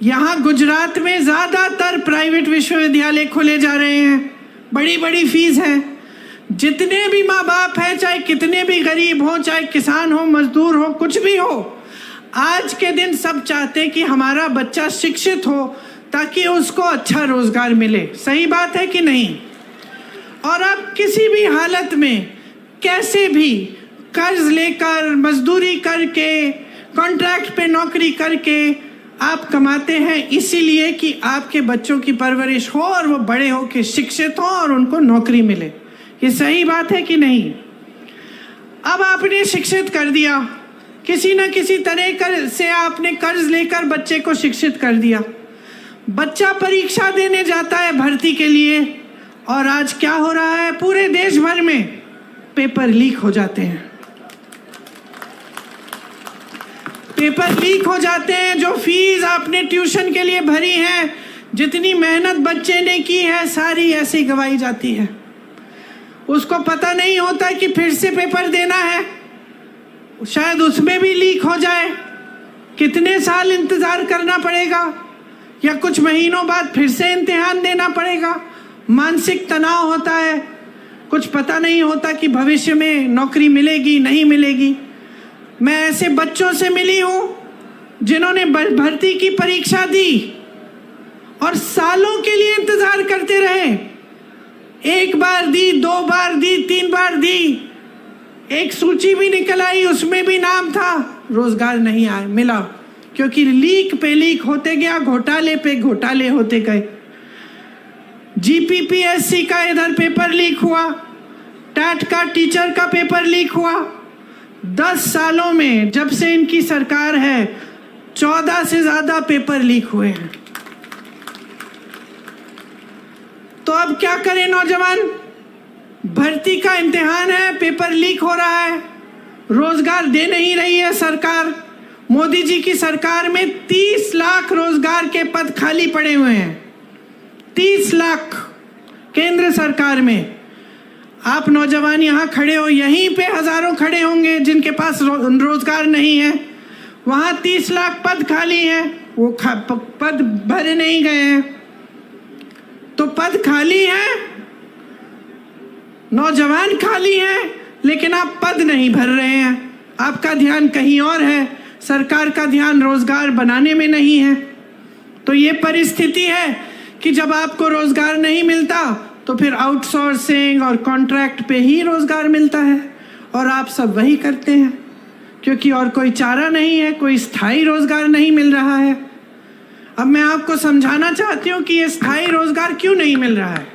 E: यहाँ गुजरात में ज़्यादातर प्राइवेट विश्वविद्यालय खोले जा रहे हैं, बड़ी बड़ी फीस है। जितने भी माँ बाप हैं, चाहे कितने भी गरीब हो, चाहे किसान हो, मजदूर हो, कुछ भी हो, आज के दिन सब चाहते हैं कि हमारा बच्चा शिक्षित हो ताकि उसको अच्छा रोजगार मिले। सही बात है कि नहीं? और आप किसी भी हालत में कैसे भी कर्ज लेकर, मजदूरी करके, कॉन्ट्रैक्ट पे नौकरी करके आप कमाते हैं, इसीलिए कि आपके बच्चों की परवरिश हो और वो बड़े हो के शिक्षित हो और उनको नौकरी मिले। ये सही बात है कि नहीं? अब आपने शिक्षित कर दिया, किसी न किसी तरह से आपने कर्ज लेकर बच्चे को शिक्षित कर दिया। बच्चा परीक्षा देने जाता है भर्ती के लिए, और आज क्या हो रहा है पूरे देश भर में, पेपर लीक हो जाते हैं। पेपर लीक हो जाते हैं। जो फीस आपने ट्यूशन के लिए भरी है, जितनी मेहनत बच्चे ने की है, सारी ऐसे ही गवाई जाती है। उसको पता नहीं होता कि फिर से पेपर देना है, शायद उसमें भी लीक हो जाए। कितने साल इंतजार करना पड़ेगा, या कुछ महीनों बाद फिर से इम्तिहान देना पड़ेगा। मानसिक तनाव होता है, कुछ पता नहीं होता कि भविष्य में नौकरी मिलेगी नहीं मिलेगी। मैं ऐसे बच्चों से मिली हूं जिन्होंने भर्ती की परीक्षा दी और सालों के लिए इंतजार करते रहे। एक बार दी, 2 बार दी, 3 बार दी, एक सूची भी निकल आई, उसमें भी नाम था, रोजगार नहीं आया मिला, क्योंकि लीक पे लीक होते गया, घोटाले पे घोटाले होते गए। जीपीपीएससी का इधर पेपर लीक हुआ, टैट का टीचर का पेपर लीक हुआ। 10 सालों में जब से इनकी सरकार है 14 से ज्यादा पेपर लीक हुए हैं। तो अब क्या करें नौजवान? भर्ती का इम्तिहान है, पेपर लीक हो रहा है, रोजगार दे नहीं रही है सरकार। मोदी जी की सरकार में 30 लाख रोजगार के पद खाली पड़े हुए हैं। 30 लाख केंद्र सरकार में। आप नौजवान यहाँ खड़े हो, यहीं पे हजारों खड़े होंगे जिनके पास रोजगार नहीं है। वहां 30 लाख पद खाली है, वो पद भरे नहीं गए हैं। तो पद खाली है, नौजवान खाली है, लेकिन आप पद नहीं भर रहे हैं। आपका ध्यान कहीं और है, सरकार का ध्यान रोजगार बनाने में नहीं है। तो ये परिस्थिति है कि जब आपको रोजगार नहीं मिलता तो फिर आउटसोर्सिंग और कॉन्ट्रैक्ट पे ही रोजगार मिलता है, और आप सब वही करते हैं क्योंकि और कोई चारा नहीं है, कोई स्थायी रोजगार नहीं मिल रहा है। अब मैं आपको समझाना चाहती हूँ कि ये स्थायी रोजगार क्यों नहीं मिल रहा है।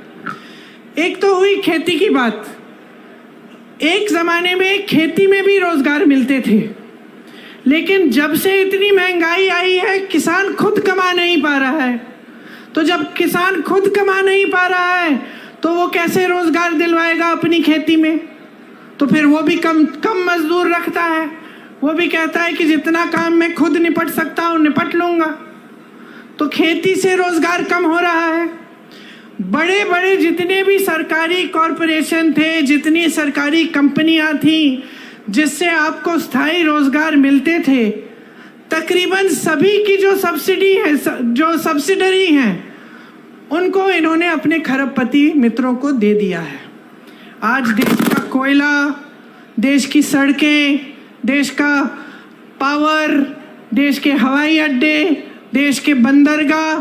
E: एक तो हुई खेती की बात। एक जमाने में खेती में भी रोजगार मिलते थे, लेकिन जब से इतनी महंगाई आई है किसान खुद कमा नहीं पा रहा है। तो जब किसान खुद कमा नहीं पा रहा है तो वो कैसे रोजगार दिलवाएगा अपनी खेती में? तो फिर वो भी कम मजदूर रखता है। वो भी कहता है कि जितना काम मैं खुद निपट सकता हूँ निपट लूंगा। तो खेती से रोजगार कम हो रहा है। बड़े बड़े जितने भी सरकारी कॉरपोरेशन थे, जितनी सरकारी कंपनियां थी जिससे आपको स्थायी रोजगार मिलते थे, तकरीबन सभी की जो सब्सिडी है, जो सब्सिडरी हैं, उनको इन्होंने अपने खरबपति मित्रों को दे दिया है। आज देश का कोयला, देश की सड़कें, देश का पावर, देश के हवाई अड्डे, देश के बंदरगाह,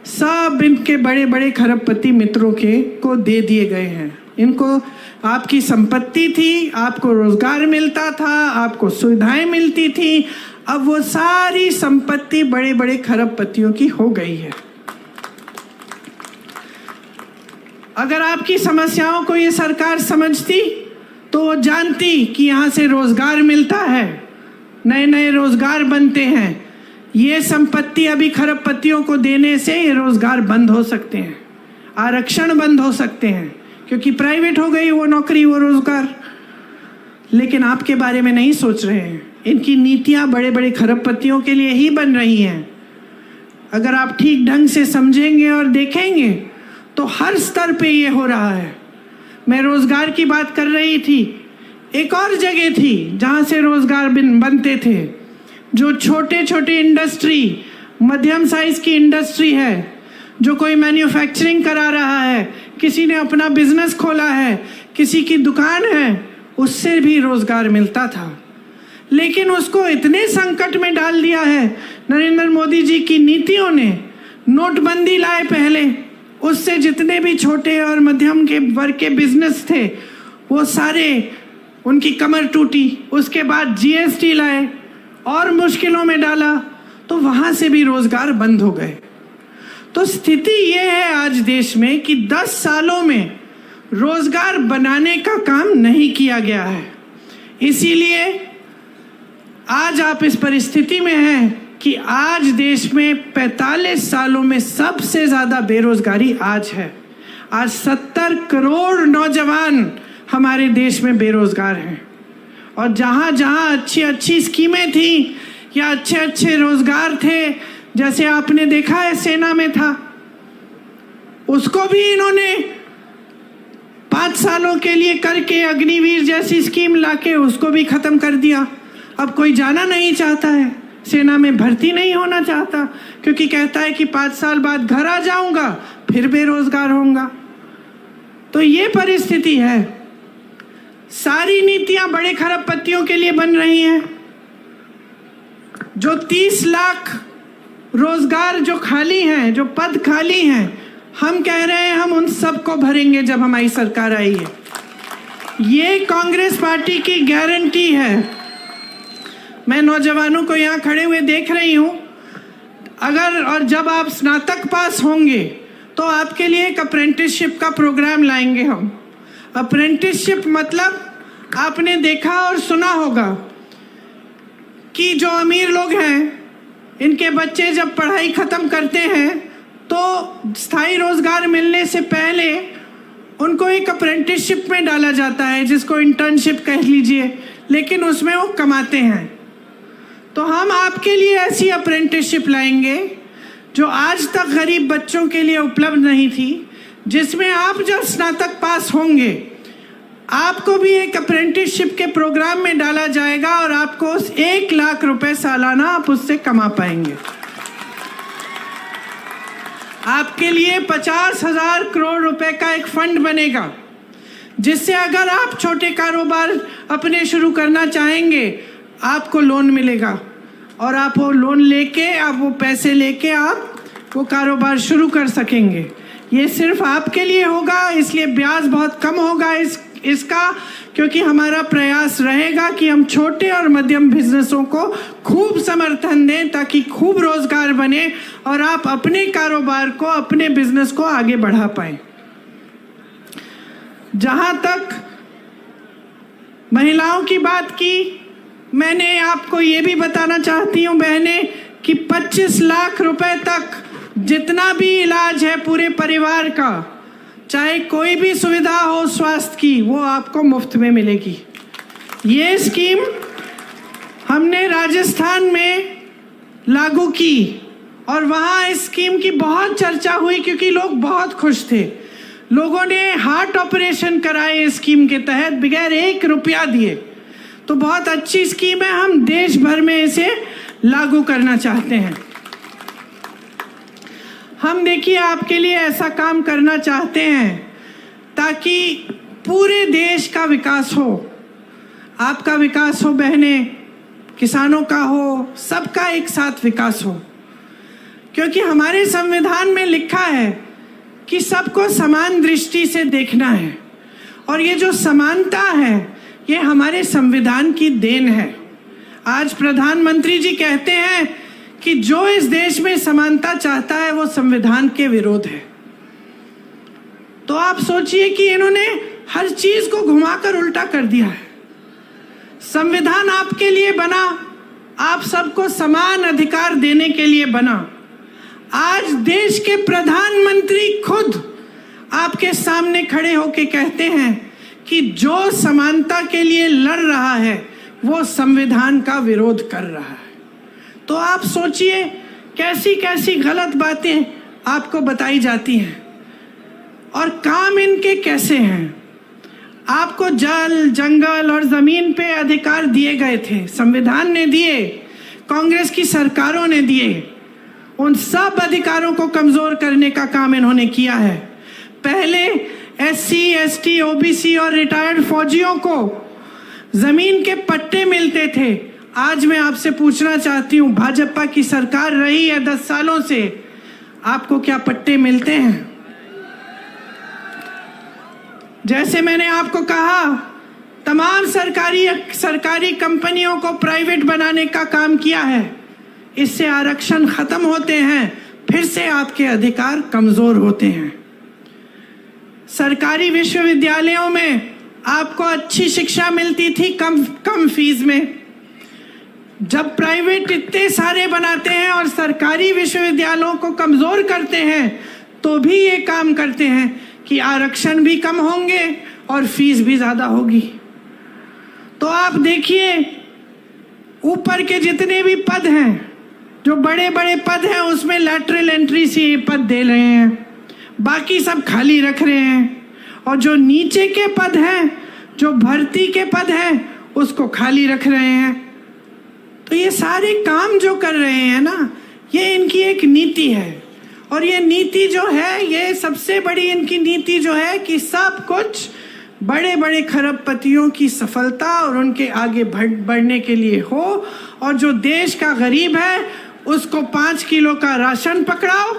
E: सब इनके बड़े बड़े खरबपति मित्रों को दे दिए गए हैं। इनको आपकी संपत्ति थी, आपको रोजगार मिलता था, आपको सुविधाएं मिलती थी, अब वो सारी संपत्ति बड़े बड़े खरबपतियों की हो गई है। अगर आपकी समस्याओं को ये सरकार समझती तो वो जानती कि यहाँ से रोजगार मिलता है, नए नए रोजगार बनते हैं। ये संपत्ति अभी खरबपतियों को देने से ये रोजगार बंद हो सकते हैं, आरक्षण बंद हो सकते हैं, क्योंकि प्राइवेट हो गई वो नौकरी, वो रोजगार। लेकिन आपके बारे में नहीं सोच रहे हैं। इनकी नीतियां बड़े बड़े खरबपतियों के लिए ही बन रही हैं। अगर आप ठीक ढंग से समझेंगे और देखेंगे तो हर स्तर पे ये हो रहा है। मैं रोजगार की बात कर रही थी, एक और जगह थी जहां से रोजगार बनते थे, जो छोटे छोटे इंडस्ट्री, मध्यम साइज की इंडस्ट्री है, जो कोई मैन्युफैक्चरिंग करा रहा है, किसी ने अपना बिजनेस खोला है, किसी की दुकान है, उससे भी रोजगार मिलता था। लेकिन उसको इतने संकट में डाल दिया है नरेंद्र मोदी जी की नीतियों ने। नोटबंदी लाए पहले, उससे जितने भी छोटे और मध्यम के वर्ग के बिजनेस थे वो सारे, उनकी कमर टूटी। उसके बाद जीएसटी लाए और मुश्किलों में डाला, तो वहां से भी रोजगार बंद हो गए। तो स्थिति ये है आज देश में कि 10 सालों में रोजगार बनाने का काम नहीं किया गया है। इसीलिए आज आप इस परिस्थिति में हैं कि आज देश में 45 सालों में सबसे ज्यादा बेरोजगारी आज है। आज 70 करोड़ नौजवान हमारे देश में बेरोजगार हैं। और जहाँ जहाँ अच्छी अच्छी स्कीमें थी या अच्छे अच्छे रोजगार थे, जैसे आपने देखा है सेना में था, उसको भी इन्होंने 5 सालों के लिए करके अग्निवीर जैसी स्कीम लाके उसको भी खत्म कर दिया। अब कोई जाना नहीं चाहता है, सेना में भर्ती नहीं होना चाहता, क्योंकि कहता है कि 5 साल बाद घर आ जाऊंगा फिर बेरोजगार होऊंगा। तो ये परिस्थिति है। सारी नीतियां बड़े खरबपतियों के लिए बन रही हैं। जो 30 लाख रोजगार जो खाली हैं, जो पद खाली हैं, हम कह रहे हैं हम उन सबको भरेंगे जब हमारी सरकार आई है। ये कांग्रेस पार्टी की गारंटी है। मैं नौजवानों को यहाँ खड़े हुए देख रही हूँ, अगर और जब आप स्नातक पास होंगे तो आपके लिए एक अप्रेंटिसशिप का प्रोग्राम लाएंगे हम। अप्रेंटिसशिप मतलब आपने देखा और सुना होगा कि जो अमीर लोग हैं, इनके बच्चे जब पढ़ाई खत्म करते हैं तो स्थायी रोजगार मिलने से पहले उनको एक अप्रेंटिसशिप में डाला जाता है, जिसको इंटर्नशिप कह लीजिए, लेकिन उसमें वो कमाते हैं। तो हम आपके लिए ऐसी अप्रेंटिसशिप लाएंगे जो आज तक गरीब बच्चों के लिए उपलब्ध नहीं थी, जिसमें आप जब स्नातक पास होंगे आपको भी एक अप्रेंटिसशिप के प्रोग्राम में डाला जाएगा और आपको 1 लाख रुपए सालाना आप उससे कमा पाएंगे। आपके लिए 50,000 करोड़ रुपए का एक फंड बनेगा, जिससे अगर आप छोटे कारोबार अपने शुरू करना चाहेंगे आपको लोन मिलेगा और आप वो लोन लेके, आप वो पैसे लेके आप वो कारोबार शुरू कर सकेंगे। ये सिर्फ आपके लिए होगा, इसलिए ब्याज बहुत कम होगा इसका, क्योंकि हमारा प्रयास रहेगा कि हम छोटे और मध्यम बिजनेसों को खूब समर्थन दें ताकि खूब रोजगार बने और आप अपने कारोबार को, अपने बिजनेस को आगे बढ़ा पाएं। जहां तक महिलाओं की बात की, मैंने आपको ये भी बताना चाहती हूँ बहनें कि 25 लाख रुपए तक जितना भी इलाज है पूरे परिवार का, चाहे कोई भी सुविधा हो स्वास्थ्य की, वो आपको मुफ्त में मिलेगी। ये स्कीम हमने राजस्थान में लागू की और वहाँ इस स्कीम की बहुत चर्चा हुई क्योंकि लोग बहुत खुश थे। लोगों ने हार्ट ऑपरेशन कराए इस स्कीम के तहत बगैर 1 रुपया दिए। तो बहुत अच्छी स्कीम है, हम देश भर में इसे लागू करना चाहते हैं। हम देखिए आपके लिए ऐसा काम करना चाहते हैं ताकि पूरे देश का विकास हो, आपका विकास हो बहनें, किसानों का हो, सबका एक साथ विकास हो। क्योंकि हमारे संविधान में लिखा है कि सबको समान दृष्टि से देखना है और ये जो समानता है ये हमारे संविधान की देन है। आज प्रधानमंत्री जी कहते हैं कि जो इस देश में समानता चाहता है वो संविधान के विरोध है। तो आप सोचिए कि इन्होंने हर चीज को घुमाकर उल्टा कर दिया है। संविधान आपके लिए बना, आप सबको समान अधिकार देने के लिए बना। आज देश के प्रधानमंत्री खुद आपके सामने खड़े होकर कहते हैं कि जो समानता के लिए लड़ रहा है वो संविधान का विरोध कर रहा है। तो आप सोचिए कैसी कैसी गलत बातें आपको बताई जाती हैं और काम इनके कैसे हैं। आपको जल, जंगल और जमीन पे अधिकार दिए गए थे, संविधान ने दिए, कांग्रेस की सरकारों ने दिए। उन सब अधिकारों को कमजोर करने का काम इन्होंने किया है। पहले SC, ST, OBC और रिटायर्ड फौजियों को जमीन के पट्टे मिलते थे। आज मैं आपसे पूछना चाहती हूं, भाजपा की सरकार रही है 10 सालों से, आपको क्या पट्टे मिलते हैं? जैसे मैंने आपको कहा, तमाम सरकारी कंपनियों को प्राइवेट बनाने का काम किया है। इससे आरक्षण खत्म होते हैं, फिर से आपके अधिकार कमजोर होते हैं। सरकारी विश्वविद्यालयों में आपको अच्छी शिक्षा मिलती थी कम फीस में। जब प्राइवेट इतने सारे बनाते हैं और सरकारी विश्वविद्यालयों को कमजोर करते हैं तो भी ये काम करते हैं कि आरक्षण भी कम होंगे और फीस भी ज़्यादा होगी। तो आप देखिए ऊपर के जितने भी पद हैं, जो बड़े बड़े पद हैं, उसमें लैटरल एंट्री से ये पद दे रहे हैं, बाकी सब खाली रख रहे हैं। और जो नीचे के पद हैं, जो भर्ती के पद हैं, उसको खाली रख रहे हैं। तो ये सारे काम जो कर रहे हैं ना, ये इनकी एक नीति है। और ये नीति जो है, ये सबसे बड़ी इनकी नीति जो है कि सब कुछ बड़े बड़े खरबपतियों की सफलता और उनके आगे बढ़ने के लिए हो, और जो देश का गरीब है उसको 5 किलो का राशन पकड़ाओ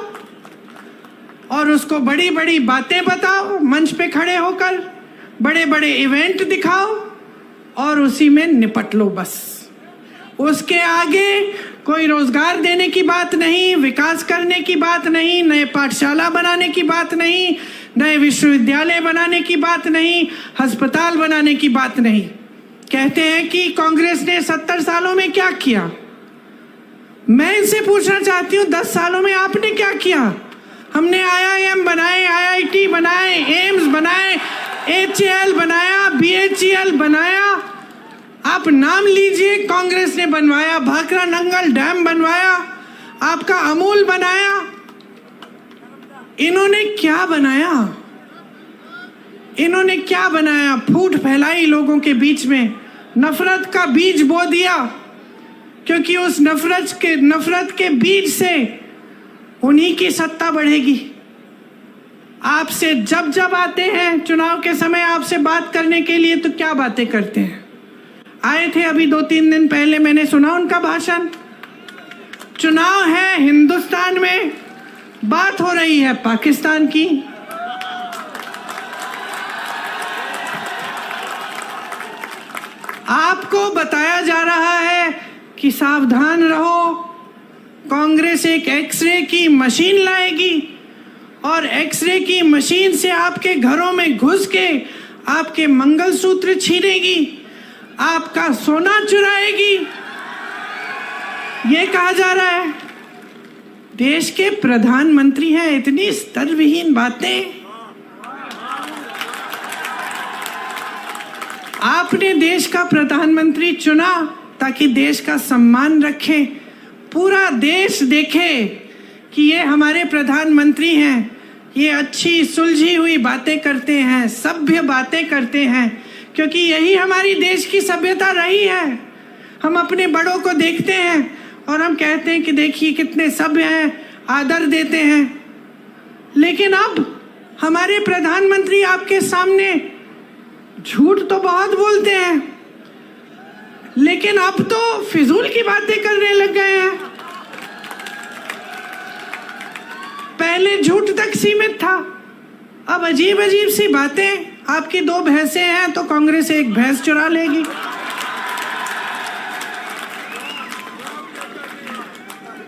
E: और उसको बड़ी बड़ी बातें बताओ, मंच पे खड़े होकर बड़े बड़े इवेंट दिखाओ और उसी में निपट लो बस। उसके आगे कोई रोजगार देने की बात नहीं, विकास करने की बात नहीं, नए पाठशाला बनाने की बात नहीं, नए विश्वविद्यालय बनाने की बात नहीं, अस्पताल बनाने की बात नहीं। कहते हैं कि कांग्रेस ने 70 सालों में क्या किया। मैं इनसे पूछना चाहती हूँ, 10 सालों में आपने क्या किया? हमने IIM बनाए, IIT बनाए, एम्स बनाए, HAL बनाया, BHEL बनाया। आप नाम लीजिए, कांग्रेस ने बनवाया। भाखरा नंगल डैम बनवाया, आपका अमूल बनाया। इन्होंने क्या बनाया? इन्होंने क्या बनाया? फूट फैलाई लोगों के बीच में, नफरत का बीज बो दिया, क्योंकि उस नफरत के बीज से उन्हीं की सत्ता बढ़ेगी। आपसे जब आते हैं चुनाव के समय आपसे बात करने के लिए, तो क्या बातें करते हैं? आए थे अभी 2-3 दिन पहले, मैंने सुना उनका भाषण। चुनाव है हिंदुस्तान में, बात हो रही है पाकिस्तान की। आपको बताया जा रहा है कि सावधान रहो, कांग्रेस एक एक्सरे की मशीन लाएगी और एक्सरे की मशीन से आपके घरों में घुस के आपके मंगलसूत्र छीनेगी, आपका सोना चुराएगी। ये कहा जा रहा है। देश के प्रधानमंत्री हैं, इतनी स्तरविहीन बातें। आपने देश का प्रधानमंत्री चुना ताकि देश का सम्मान रखें, पूरा देश देखे कि ये हमारे प्रधानमंत्री हैं, ये अच्छी सुलझी हुई बातें करते हैं, सभ्य बातें करते हैं, क्योंकि यही हमारी देश की सभ्यता रही है। हम अपने बड़ों को देखते हैं और हम कहते हैं कि देखिए कितने सभ्य हैं, आदर देते हैं। लेकिन अब हमारे प्रधानमंत्री आपके सामने झूठ तो बहुत बोलते हैं, लेकिन अब तो फिजूल की बातें करने लग गए हैं। पहले झूठ तक सीमित था, अब अजीब अजीब सी बातें। आपकी 2 भैंसें हैं तो कांग्रेस एक भैंस चुरा लेगी।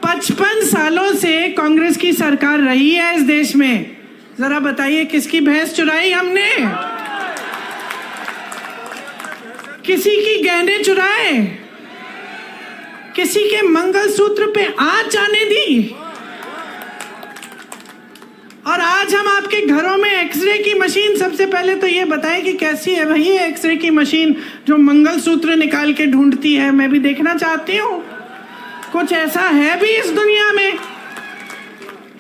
E: 55 सालों से कांग्रेस की सरकार रही है इस देश में। जरा बताइए किसकी भैंस चुराई हमने? किसी की गहने चुराए? किसी के मंगलसूत्र पे आंच आने दी? और आज हम आपके घरों में एक्सरे की मशीन, सबसे पहले तो ये बताएं कि कैसी है भाई ये एक्सरे की मशीन जो मंगलसूत्र निकाल के ढूंढती है। मैं भी देखना चाहती हूँ, कुछ ऐसा है भी इस दुनिया में।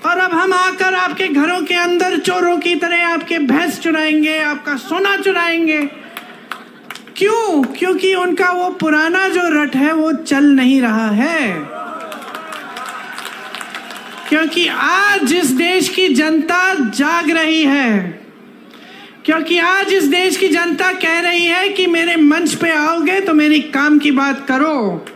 E: और अब हम आकर आपके घरों के अंदर चोरों की तरह आपके भैंस चुराएंगे, आपका सोना चुराएंगे। क्यों? क्योंकि उनका वो पुराना जो रट है वो चल नहीं रहा है। क्योंकि आज इस देश की जनता जाग रही है, क्योंकि आज इस देश की जनता कह रही है कि मेरे मंच पे आओगे तो मेरी काम की बात करो।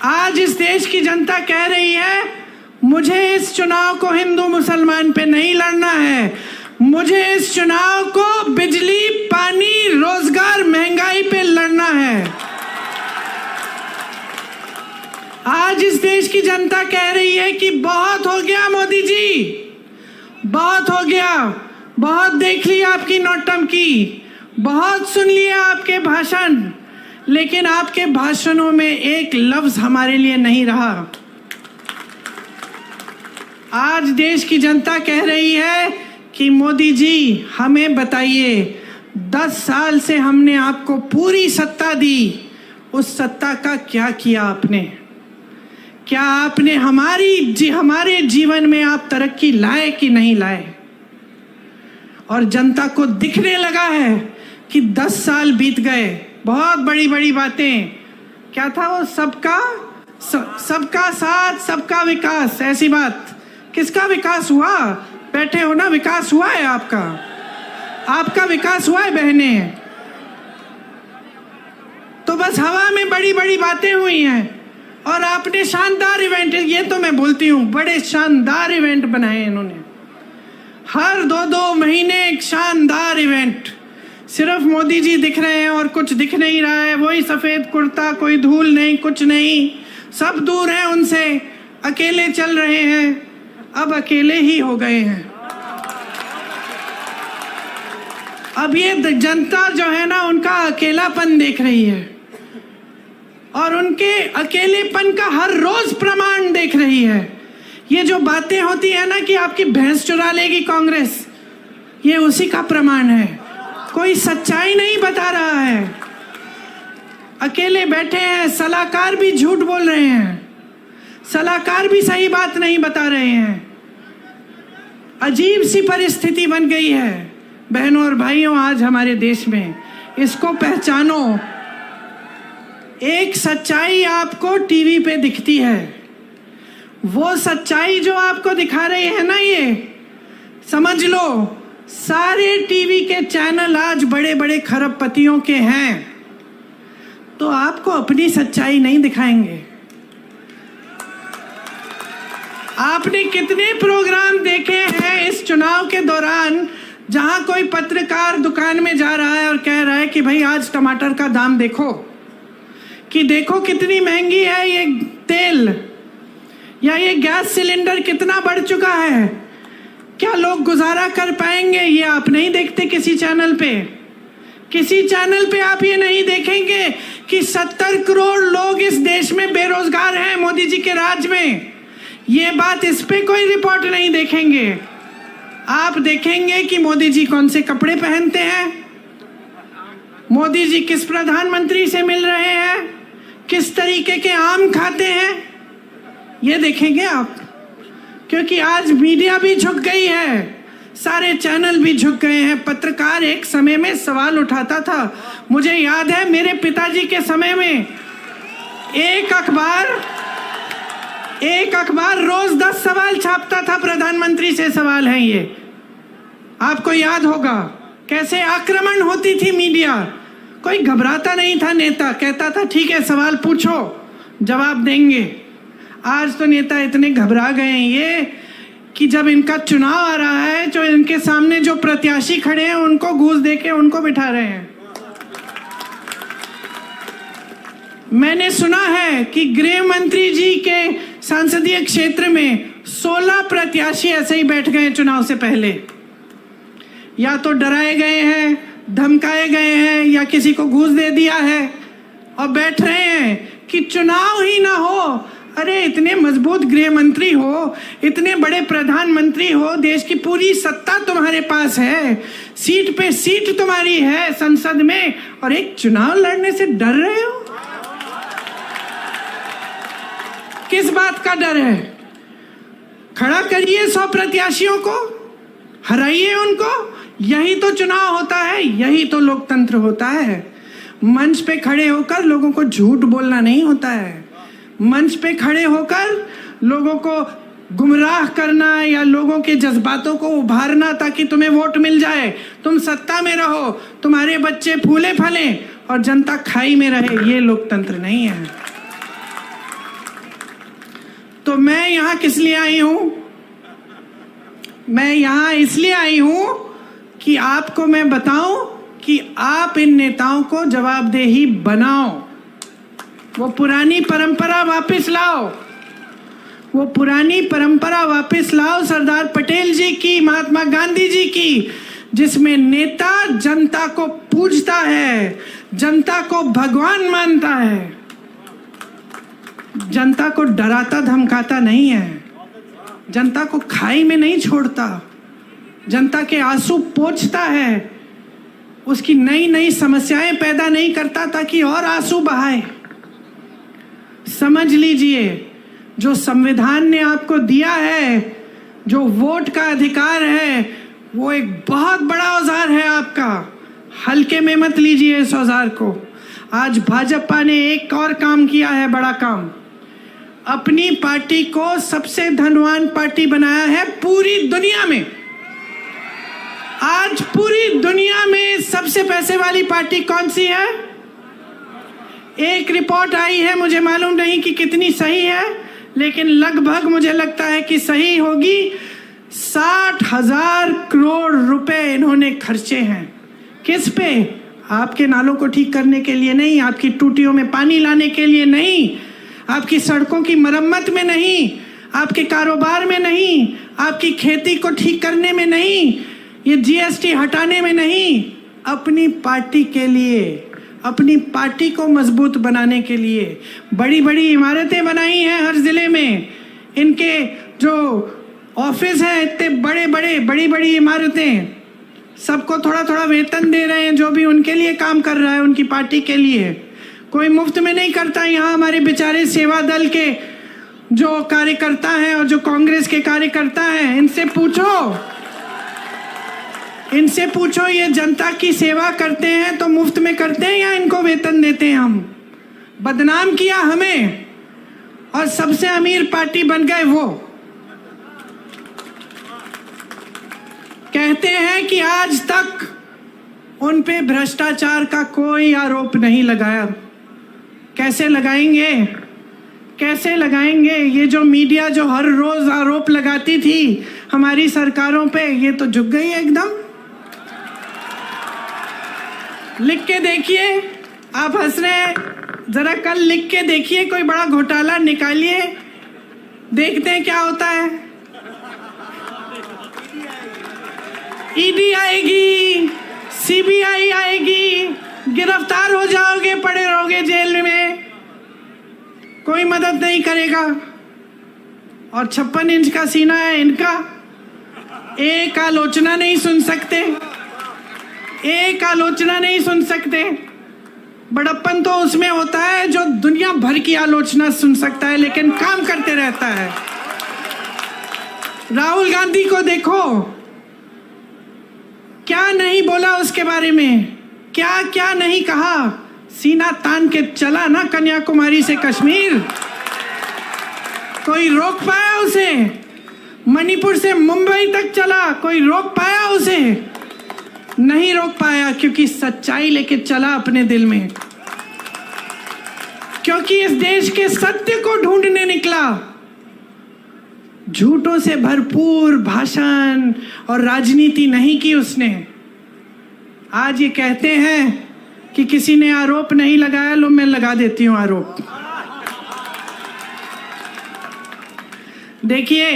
E: आज इस देश की जनता कह रही है मुझे इस चुनाव को हिंदू मुसलमान पे नहीं लड़ना है, मुझे इस चुनाव को बिजली, पानी, रोजगार, महंगाई पे लड़ना है। आज इस देश की जनता कह रही है कि बहुत हो गया मोदी जी, बहुत हो गया, बहुत देख लिया आपकी नौटंकी, बहुत सुन लिया आपके भाषण, लेकिन आपके भाषणों में एक लफ्ज हमारे लिए नहीं रहा। आज देश की जनता कह रही है कि मोदी जी हमें बताइए, 10 साल से हमने आपको पूरी सत्ता दी, उस सत्ता का क्या किया आपने? क्या आपने हमारे जीवन में आप तरक्की लाए कि नहीं लाए? और जनता को दिखने लगा है कि 10 साल बीत गए, बहुत बड़ी बड़ी बातें, क्या था वो, सबका साथ सबका विकास, ऐसी बात। किसका विकास हुआ? बैठे हो ना, विकास हुआ है आपका विकास हुआ है बहने। तो बस हवा में बड़ी बड़ी बातें हुई हैं और आपने शानदार इवेंट, ये तो मैं बोलती हूँ, बड़े शानदार इवेंट बनाए इन्होंने। हर 2-2 महीने एक शानदार इवेंट। सिर्फ मोदी जी दिख रहे हैं और कुछ दिख नहीं रहा है, वही सफेद कुर्ता, कोई धूल नहीं, कुछ नहीं, सब दूर हैं उनसे, अकेले चल रहे हैं। अब अकेले ही हो गए हैं। अब ये जनता जो है ना, उनका अकेलापन देख रही है और उनके अकेलेपन का हर रोज प्रमाण देख रही है। ये जो बातें होती है ना कि आपकी भैंस चुरा लेगी कांग्रेस, ये उसी का प्रमाण है। कोई सच्चाई नहीं बता रहा है, अकेले बैठे हैं। सलाहकार भी झूठ बोल रहे हैं, सलाहकार भी सही बात नहीं बता रहे हैं। अजीब सी परिस्थिति बन गई है बहनों और भाइयों आज हमारे देश में। इसको पहचानो। एक सच्चाई आपको टीवी पे दिखती है, वो सच्चाई जो आपको दिखा रही है ना, ये समझ लो सारे टीवी के चैनल आज बड़े बड़े खरबपतियों के हैं, तो आपको अपनी सच्चाई नहीं दिखाएंगे। आपने कितने प्रोग्राम देखे हैं इस चुनाव के दौरान जहां कोई पत्रकार दुकान में जा रहा है और कह रहा है कि भाई आज टमाटर का दाम देखो, कि देखो कितनी महंगी है ये तेल, या ये गैस सिलेंडर कितना बढ़ चुका है, क्या लोग गुजारा कर पाएंगे? ये आप नहीं देखते किसी चैनल पे। किसी चैनल पे आप ये नहीं देखेंगे कि 70 करोड़ लोग इस देश में बेरोजगार हैं मोदी जी के राज में। ये बात, इस पे कोई रिपोर्ट नहीं देखेंगे। आप देखेंगे कि मोदी जी कौन से कपड़े पहनते हैं, मोदी जी किस प्रधानमंत्री से मिल रहे हैं, किस तरीके के आम खाते हैं, ये देखेंगे आप। क्योंकि आज मीडिया भी झुक गई है, सारे चैनल भी झुक गए हैं। पत्रकार एक समय में सवाल उठाता था, मुझे याद है मेरे पिताजी के समय में एक अखबार रोज 10 सवाल छापता था, प्रधानमंत्री से सवाल है ये। आपको याद होगा कैसे आक्रमण होती थी मीडिया। कोई घबराता नहीं था, नेता कहता था ठीक है सवाल पूछो जवाब देंगे। आज तो नेता इतने घबरा गए हैं ये कि जब इनका चुनाव आ रहा है, जो इनके सामने जो प्रत्याशी खड़े हैं उनको घूस देके उनको बिठा रहे हैं। मैंने सुना है कि गृह मंत्री जी के संसदीय क्षेत्र में 16 प्रत्याशी ऐसे ही बैठ गए चुनाव से पहले, या तो डराए गए हैं, धमकाए गए हैं, या किसी को घूस दे दिया है और बैठ रहे हैं कि चुनाव ही ना हो। अरे इतने मजबूत गृह मंत्री हो, इतने बड़े प्रधानमंत्री हो, देश की पूरी सत्ता तुम्हारे पास है, सीट पे सीट तुम्हारी है संसद में, और एक चुनाव लड़ने से डर रहे हो। किस बात का डर है? खड़ा करिए 100 प्रत्याशियों को, हराइए उनको। यही तो चुनाव होता है, यही तो लोकतंत्र होता है। मंच पे खड़े होकर लोगों को झूठ बोलना नहीं होता है, मंच पे खड़े होकर लोगों को गुमराह करना या लोगों के जज्बातों को उभारना ताकि तुम्हें वोट मिल जाए, तुम सत्ता में रहो, तुम्हारे बच्चे फूले फले और जनता खाई में रहे, ये लोकतंत्र नहीं है। तो मैं यहां किस लिए आई हूं? मैं यहां इसलिए आई हूं कि आपको मैं बताऊं कि आप इन नेताओं को जवाबदेही बनाओ, वो पुरानी परंपरा वापस लाओ, वो पुरानी परंपरा वापस लाओ सरदार पटेल जी की, महात्मा गांधी जी की, जिसमें नेता जनता को पूजता है, जनता को भगवान मानता है, जनता को डराता धमकाता नहीं है, जनता को खाई में नहीं छोड़ता, जनता के आंसू पोंछता है, उसकी नई नई समस्याएं पैदा नहीं करता ताकि और आंसू बहाए। समझ लीजिए, जो संविधान ने आपको दिया है, जो वोट का अधिकार है, वो एक बहुत बड़ा औजार है आपका। हल्के में मत लीजिए इस औजार को। आज भाजपा ने एक और काम किया है, बड़ा काम। अपनी पार्टी को सबसे धनवान पार्टी बनाया है पूरी दुनिया में। आज पूरी दुनिया में सबसे पैसे वाली पार्टी कौन सी है? एक रिपोर्ट आई है, मुझे मालूम नहीं कि कितनी सही है, लेकिन लगभग मुझे लगता है कि सही होगी। 60,000 करोड़ रुपए इन्होंने खर्चे हैं। किस पे? आपके नालों को ठीक करने के लिए नहीं, आपकी टूटियों में पानी लाने के लिए नहीं, आपकी सड़कों की मरम्मत में नहीं, आपके कारोबार में नहीं, आपकी खेती को ठीक करने में नहीं, ये जीएसटी हटाने में नहीं, अपनी पार्टी के लिए, अपनी पार्टी को मजबूत बनाने के लिए बड़ी बड़ी इमारतें बनाई हैं हर जिले में। इनके जो ऑफिस हैं, इतने बड़े बड़े बड़ी बड़ी इमारतें, सबको थोड़ा थोड़ा वेतन दे रहे हैं, जो भी उनके लिए काम कर रहा है उनकी पार्टी के लिए। कोई मुफ्त में नहीं करता। यहाँ हमारे बेचारे सेवा दल के जो कार्यकर्ता हैं और जो कांग्रेस के कार्यकर्ता हैं, इनसे पूछो ये जनता की सेवा करते हैं तो मुफ्त में करते हैं या इनको वेतन देते हैं? हम बदनाम किया हमें और सबसे अमीर पार्टी बन गए वो। कहते हैं कि आज तक उन पे भ्रष्टाचार का कोई आरोप नहीं लगाया। कैसे लगाएंगे? कैसे लगाएंगे? ये जो मीडिया जो हर रोज आरोप लगाती थी हमारी सरकारों पे, ये तो झुक गई है एकदम। लिख के देखिए, आप हंस रहे हैं, जरा कल लिख के देखिए, कोई बड़ा घोटाला निकालिए, देखते हैं क्या होता है। ईडी आएगी, सीबीआई आएगी, गिरफ्तार हो जाओगे, पड़े रहोगे जेल में, कोई मदद नहीं करेगा। और 56 इंच का सीना है इनका, एक आलोचना नहीं सुन सकते, एक आलोचना नहीं सुन सकते। बड़प्पन तो उसमें होता है जो दुनिया भर की आलोचना सुन सकता है लेकिन काम करते रहता है। राहुल गांधी को देखो, क्या नहीं बोला उसके बारे में, क्या क्या नहीं कहा। सीना तान के चला ना कन्याकुमारी से कश्मीर, कोई रोक पाया उसे? मणिपुर से मुंबई तक चला, कोई रोक पाया उसे? नहीं रोक पाया, क्योंकि सच्चाई लेके चला अपने दिल में, क्योंकि इस देश के सत्य को ढूंढने निकला। झूठों से भरपूर भाषण और राजनीति नहीं की उसने। आज ये कहते हैं कि किसी ने आरोप नहीं लगाया, लो मैं लगा देती हूं आरोप। देखिए,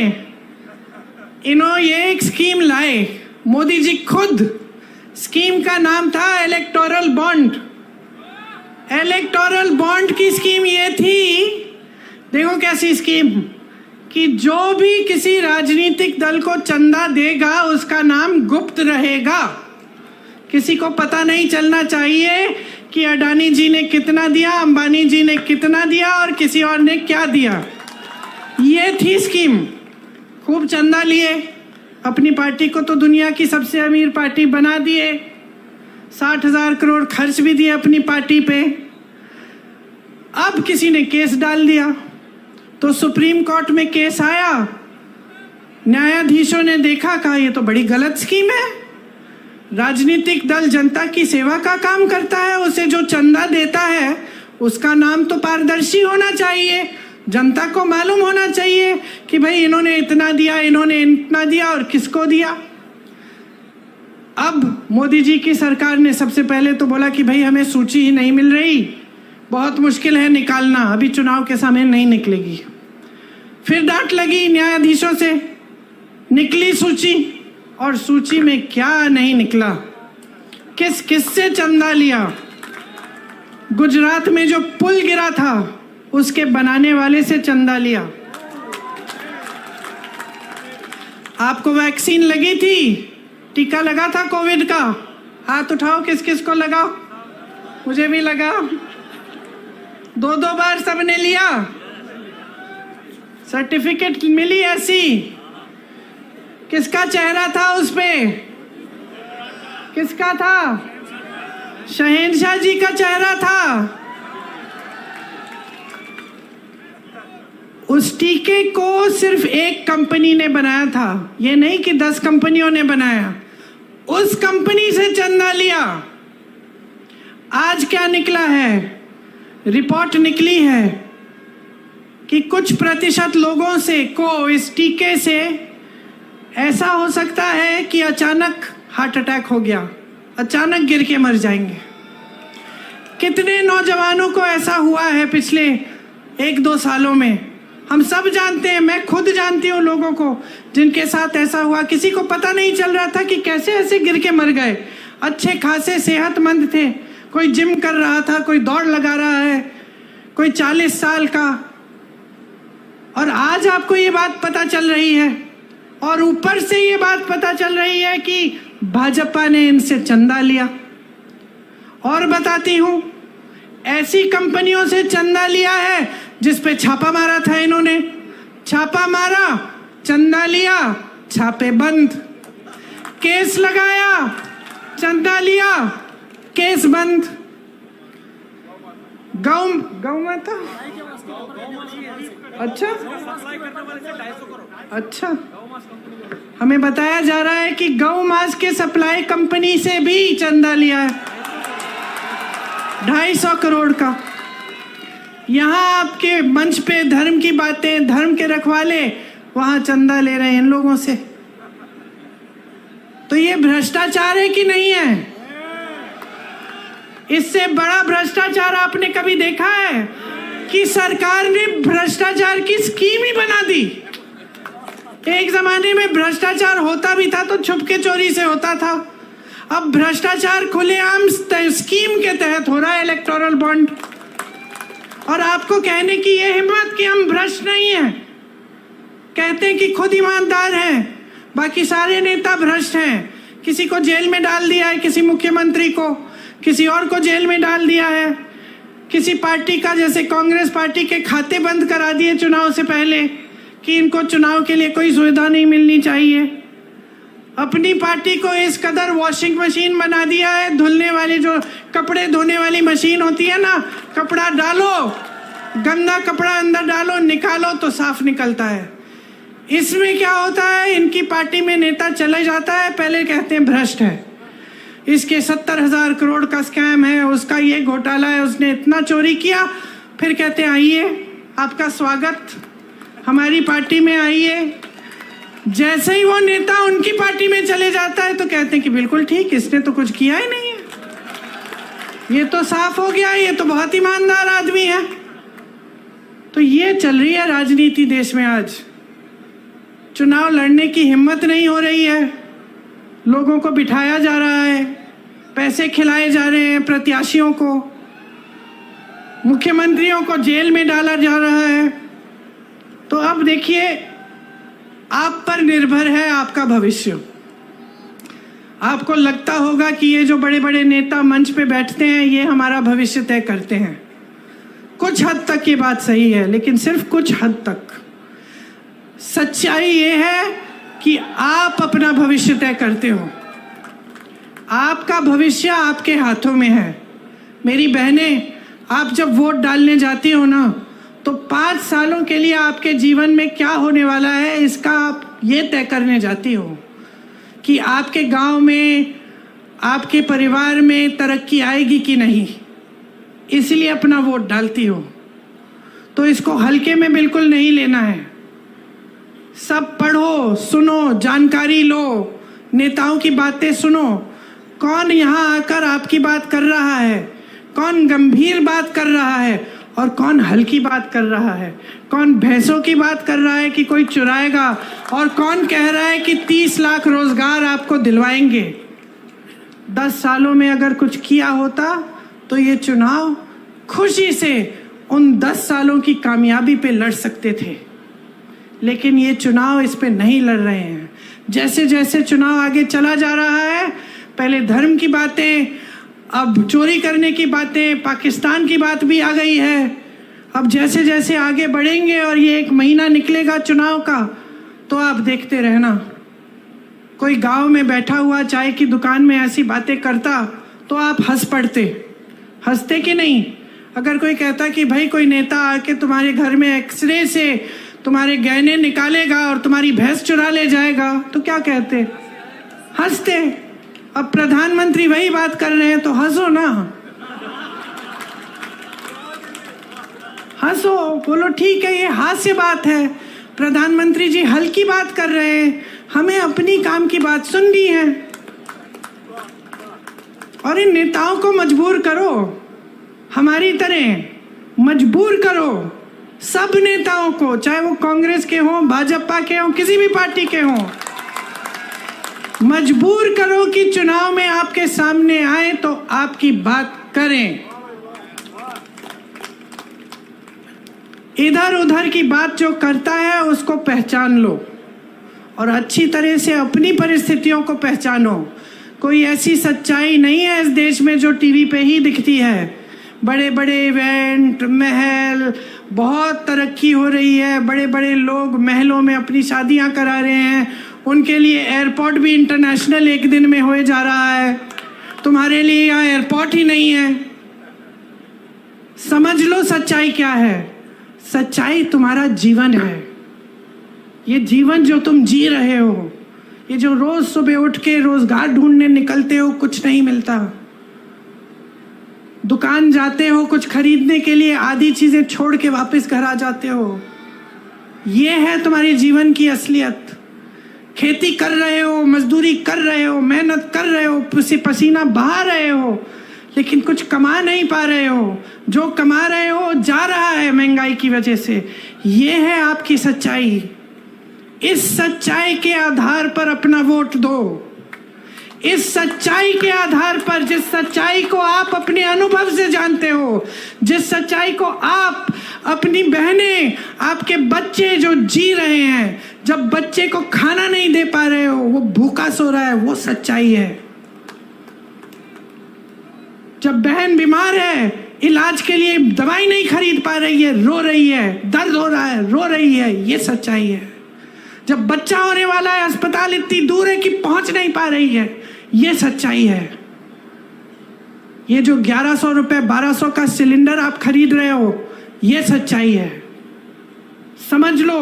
E: ये एक स्कीम लाए मोदी जी खुद। स्कीम का नाम था इलेक्टोरल बॉन्ड। इलेक्टोरल बॉन्ड की स्कीम ये थी, देखो कैसी स्कीम, कि जो भी किसी राजनीतिक दल को चंदा देगा उसका नाम गुप्त रहेगा। किसी को पता नहीं चलना चाहिए कि अडानी जी ने कितना दिया, अंबानी जी ने कितना दिया और किसी और ने क्या दिया। ये थी स्कीम। खूब चंदा लिए, अपनी पार्टी को तो दुनिया की सबसे अमीर पार्टी बना दिए, 60,000 करोड़ खर्च भी दिए अपनी पार्टी पे। अब किसी ने केस डाल दिया तो सुप्रीम कोर्ट में केस आया, न्यायाधीशों ने देखा, कहा ये तो बड़ी गलत स्कीम है। राजनीतिक दल जनता की सेवा का काम करता है, उसे जो चंदा देता है उसका नाम तो पारदर्शी होना चाहिए, जनता को मालूम होना चाहिए कि भाई इन्होंने इतना दिया, इन्होंने इतना दिया और किसको दिया। अब मोदी जी की सरकार ने सबसे पहले तो बोला कि भाई हमें सूची ही नहीं मिल रही, बहुत मुश्किल है निकालना, अभी चुनाव के समय नहीं निकलेगी। फिर डांट लगी न्यायाधीशों से, निकली सूची, और सूची में क्या नहीं निकला, किस किस से चंदा लिया। गुजरात में जो पुल गिरा था उसके बनाने वाले से चंदा लिया। आपको वैक्सीन लगी थी, टीका लगा था कोविड का? हाथ उठाओ, किस किस को लगा? मुझे भी लगा। 2-2 बार सबने लिया। सर्टिफिकेट मिली ऐसी? किसका चेहरा था उस पे? किसका था? शहंशाह जी का चेहरा था। उस टीके को सिर्फ एक कंपनी ने बनाया था, ये नहीं कि 10 कंपनियों ने बनाया। उस कंपनी से चंदा लिया। आज क्या निकला है? रिपोर्ट निकली है कि कुछ प्रतिशत लोगों से को इस टीके से ऐसा हो सकता है कि अचानक हार्ट अटैक हो गया, अचानक गिर के मर जाएंगे। कितने नौजवानों को ऐसा हुआ है पिछले 1-2 सालों में? हम सब जानते हैं, मैं खुद जानती हूँ लोगों को जिनके साथ ऐसा हुआ। किसी को पता नहीं चल रहा था कि कैसे ऐसे गिर के मर गए। अच्छे खासे सेहतमंद थे, कोई जिम कर रहा था, कोई दौड़ लगा रहा है, कोई 40 साल का, और आज आपको ये बात पता चल रही है। और ऊपर से ये बात पता चल रही है कि भाजपा ने इनसे चंदा लिया। और बताती हूं, ऐसी कंपनियों से चंदा लिया है जिस पे छापा मारा था इन्होंने। छापा मारा, चंदा लिया, छापे बंद। केस लगाया, चंदा लिया, केस बंद। गौ माता, अच्छा, हमें बताया जा रहा है कि गौ मांस के सप्लाई कंपनी से भी चंदा लिया है 250 करोड़ का। यहाँ आपके मंच पे धर्म की बातें, धर्म के रखवाले वहां चंदा ले रहे हैं इन लोगों से। तो ये भ्रष्टाचार है कि नहीं है? इससे बड़ा भ्रष्टाचार आपने कभी देखा है? कि सरकार ने भ्रष्टाचार की स्कीम ही बना दी। एक जमाने में भ्रष्टाचार होता भी था तो छुपके चोरी से होता था। अब भ्रष्टाचार खुलेआम स्कीम के तहत हो रहा है, इलेक्टोरल बॉन्ड। और आपको कहने की ये हिम्मत कि हम भ्रष्ट नहीं हैं, कहते हैं कि खुद ईमानदार हैं, बाकी सारे नेता भ्रष्ट हैं। किसी को जेल में डाल दिया है, किसी मुख्यमंत्री को, किसी और को जेल में डाल दिया है। किसी पार्टी का, जैसे कांग्रेस पार्टी के खाते बंद करा दिए चुनाव से पहले कि इनको चुनाव के लिए कोई सुविधा नहीं मिलनी चाहिए। अपनी पार्टी को इस कदर वॉशिंग मशीन बना दिया है, धुलने वाली, जो कपड़े धोने वाली मशीन होती है ना, कपड़ा डालो, गंदा कपड़ा अंदर डालो, निकालो तो साफ निकलता है। इसमें क्या होता है, इनकी पार्टी में नेता चले जाता है, पहले कहते हैं भ्रष्ट है, इसके 70,000 करोड़ का स्कैम है, उसका ये घोटाला है, उसने इतना चोरी किया। फिर कहते हैं आइए, आपका स्वागत, हमारी पार्टी में आइए। जैसे ही वो नेता उनकी पार्टी में चले जाता है तो कहते हैं कि बिल्कुल ठीक, इसने तो कुछ किया ही नहीं है, ये तो साफ हो गया, ये तो बहुत ईमानदार आदमी है। तो ये चल रही है राजनीति देश में आज। चुनाव लड़ने की हिम्मत नहीं हो रही है, लोगों को बिठाया जा रहा है, पैसे खिलाए जा रहे हैं प्रत्याशियों को, मुख्यमंत्रियों को जेल में डाला जा रहा है। तो अब देखिए, आप पर निर्भर है आपका भविष्य। आपको लगता होगा कि ये जो बड़े बड़े नेता मंच पे बैठते हैं ये हमारा भविष्य तय करते हैं। कुछ हद तक ये बात सही है, लेकिन सिर्फ कुछ हद तक। सच्चाई ये है कि आप अपना भविष्य तय करते हो। आपका भविष्य आपके हाथों में है। मेरी बहनें, आप जब वोट डालने जाती हो ना, तो 5 सालों के लिए आपके जीवन में क्या होने वाला है इसका आप ये तय करने जाती हो कि आपके गांव में, आपके परिवार में तरक्की आएगी कि नहीं, इसलिए अपना वोट डालती हो। तो इसको हल्के में बिल्कुल नहीं लेना है। सब पढ़ो, सुनो, जानकारी लो, नेताओं की बातें सुनो, कौन यहाँ आकर आपकी बात कर रहा है, कौन गंभीर बात कर रहा है और कौन हल्की बात कर रहा है, कौन भैंसों की बात कर रहा है कि कोई चुराएगा, और कौन कह रहा है कि 30 लाख रोजगार आपको दिलवाएंगे। 10 सालों में अगर कुछ किया होता तो ये चुनाव खुशी से उन 10 सालों की कामयाबी पे लड़ सकते थे, लेकिन ये चुनाव इस पे नहीं लड़ रहे हैं। जैसे जैसे चुनाव आगे चला जा रहा है, पहले धर्म की बातें, अब चोरी करने की बातें, पाकिस्तान की बात भी आ गई है। अब जैसे जैसे आगे बढ़ेंगे और ये 1 महीना निकलेगा चुनाव का, तो आप देखते रहना। कोई गांव में बैठा हुआ चाय की दुकान में ऐसी बातें करता तो आप हंस पड़ते, हंसते कि नहीं? अगर कोई कहता कि भाई कोई नेता आके तुम्हारे घर में एक्सरे से तुम्हारे गहने निकालेगा और तुम्हारी भैंस चुरा ले जाएगा, तो क्या कहते? हंसते। अब प्रधानमंत्री वही बात कर रहे हैं तो हंसो ना, हंसो, बोलो ठीक है ये हास्य बात है, प्रधानमंत्री जी हल्की बात कर रहे हैं, हमें अपनी काम की बात सुननी है। और इन नेताओं को मजबूर करो, हमारी तरह मजबूर करो सब नेताओं को, चाहे वो कांग्रेस के हों, भाजपा के हों, किसी भी पार्टी के हों, मजबूर करो कि चुनाव में आपके सामने आए तो आपकी बात करें। इधर उधर की बात जो करता है उसको पहचान लो और अच्छी तरह से अपनी परिस्थितियों को पहचानो। कोई ऐसी सच्चाई नहीं है इस देश में जो टीवी पे ही दिखती है। बड़े बड़े इवेंट, महल, बहुत तरक्की हो रही है, बड़े बड़े लोग महलों में अपनी शादियां करा रहे हैं, उनके लिए एयरपोर्ट भी इंटरनेशनल 1 दिन में हो जा रहा है। तुम्हारे लिए यहाँ एयरपोर्ट ही नहीं है। समझ लो सच्चाई क्या है। सच्चाई तुम्हारा जीवन है। ये जीवन जो तुम जी रहे हो, ये जो रोज सुबह उठ के रोजगार ढूंढने निकलते हो, कुछ नहीं मिलता। दुकान जाते हो कुछ खरीदने के लिए, आधी चीजें छोड़ के वापस घर आ जाते हो। ये है तुम्हारे जीवन की असलियत। खेती कर रहे हो, मजदूरी कर रहे हो, मेहनत कर रहे हो, पसीना बहा रहे हो, लेकिन कुछ कमा नहीं पा रहे हो। जो कमा रहे हो जा रहा है महंगाई की वजह से। ये है आपकी सच्चाई। इस सच्चाई के आधार पर अपना वोट दो। इस सच्चाई के आधार पर, जिस सच्चाई को आप अपने अनुभव से जानते हो, जिस सच्चाई को आप, अपनी बहनें, आपके बच्चे जो जी रहे हैं, जब बच्चे को खाना नहीं दे पा रहे हो, वो भूखा सो रहा है, वो सच्चाई है। जब बहन बीमार है, इलाज के लिए दवाई नहीं खरीद पा रही है, रो रही है, दर्द हो रहा है, रो रही है, ये सच्चाई है। जब बच्चा होने वाला है, अस्पताल इतनी दूर है कि पहुंच नहीं पा रही है, ये सच्चाई है। ये जो 1100 रुपए 1200 का सिलेंडर आप खरीद रहे हो, ये सच्चाई है। समझ लो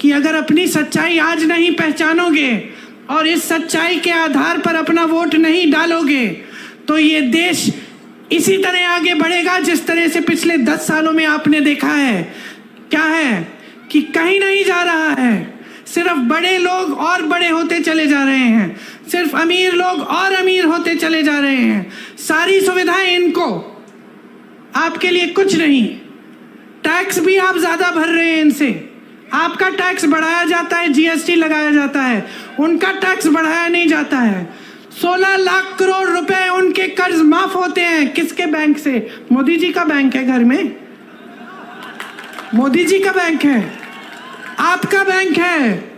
E: कि अगर अपनी सच्चाई आज नहीं पहचानोगे और इस सच्चाई के आधार पर अपना वोट नहीं डालोगे, तो ये देश इसी तरह आगे बढ़ेगा जिस तरह से पिछले 10 सालों में आपने देखा है। क्या है कि कहीं नहीं जा रहा है। सिर्फ बड़े लोग और बड़े होते चले जा रहे हैं, सिर्फ अमीर लोग और अमीर होते चले जा रहे हैं। सारी सुविधाएं इनको, आपके लिए कुछ नहीं। टैक्स भी आप ज्यादा भर रहे हैं इनसे। आपका टैक्स बढ़ाया जाता है, जीएसटी लगाया जाता है, उनका टैक्स बढ़ाया नहीं जाता है। 16 लाख करोड़ रुपए उनके कर्ज माफ होते हैं। किसके बैंक से? मोदी जी का बैंक है घर में, मोदी जी का बैंक है, आपका बैंक है।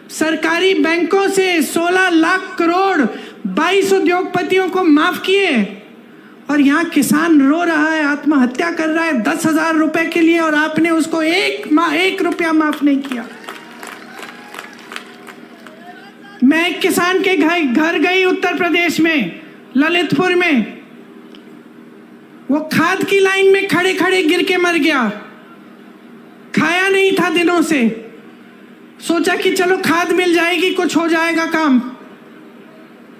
E: सरकारी बैंकों से 16 लाख करोड़ 22 उद्योगपतियों को माफ किए, और यहाँ किसान रो रहा है, आत्महत्या कर रहा है 10,000 रुपए के लिए, और आपने उसको 1 रुपया माफ नहीं किया। मैं एक किसान के घर गई उत्तर प्रदेश में, ललितपुर में। वो खाद की लाइन में खड़े खड़े गिर के मर गया। खाया नहीं था दिनों से। सोचा कि चलो खाद मिल जाएगी, कुछ हो जाएगा काम।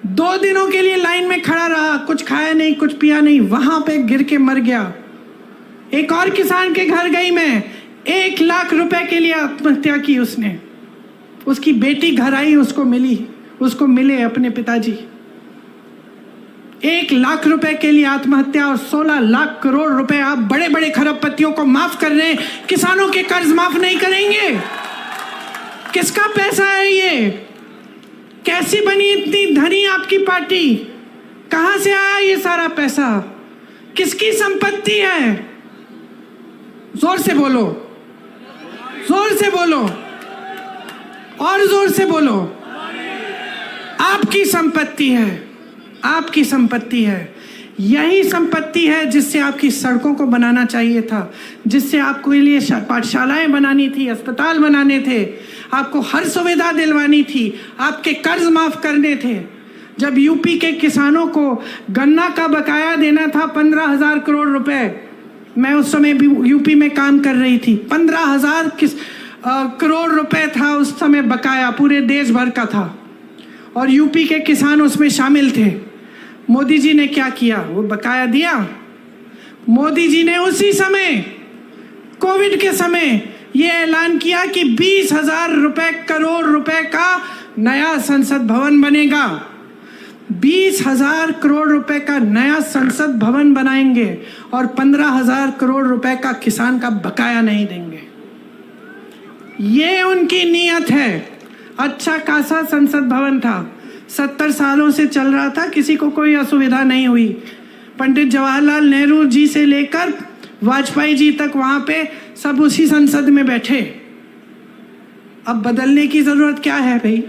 E: 2 दिनों के लिए लाइन में खड़ा रहा, कुछ खाया नहीं, कुछ पिया नहीं, वहां पे गिर के मर गया। एक और किसान के घर गई मैं, 1 लाख रुपए के लिए आत्महत्या की उसने। उसकी बेटी घर आई, उसको मिले अपने पिताजी। 1 लाख रुपए के लिए आत्महत्या, और 16 लाख करोड़ रुपए आप बड़े बड़े खरबपतियों को माफ कर रहे हैं, किसानों के कर्ज माफ नहीं करेंगे। किसका पैसा है ये? कैसी बनी इतनी धनी आपकी पार्टी? कहां से आया ये सारा पैसा? किसकी संपत्ति है? जोर से बोलो, जोर से बोलो, और जोर से बोलो। आपकी संपत्ति है, आपकी संपत्ति है। यही संपत्ति है जिससे आपकी सड़कों को बनाना चाहिए था, जिससे आपको लिए पाठशालाएं बनानी थी, अस्पताल बनाने थे, आपको हर सुविधा दिलवानी थी, आपके कर्ज माफ करने थे। जब यूपी के किसानों को गन्ना का बकाया देना था 15,000 करोड़ रुपए, मैं उस समय भी यूपी में काम कर रही थी, 15,000 करोड़ रुपए था उस समय बकाया, पूरे देश भर का था, और यूपी के किसान उसमें शामिल थे। मोदी जी ने क्या किया? वो बकाया दिया। मोदी जी ने उसी समय, कोविड के समय, ये ऐलान किया कि 20,000 करोड़ रुपए का नया संसद भवन बनेगा। 20,000 करोड़ रुपए का नया संसद भवन बनाएंगे और 15,000 करोड़ रुपए का किसान का बकाया नहीं देंगे। ये उनकी नीयत है। अच्छा खासा संसद भवन था, 70 सालों से चल रहा था, किसी को कोई असुविधा नहीं हुई। पंडित जवाहरलाल नेहरू जी से लेकर वाजपेयी जी तक वहां पे सब उसी संसद में बैठे। अब बदलने की जरूरत क्या है भाई?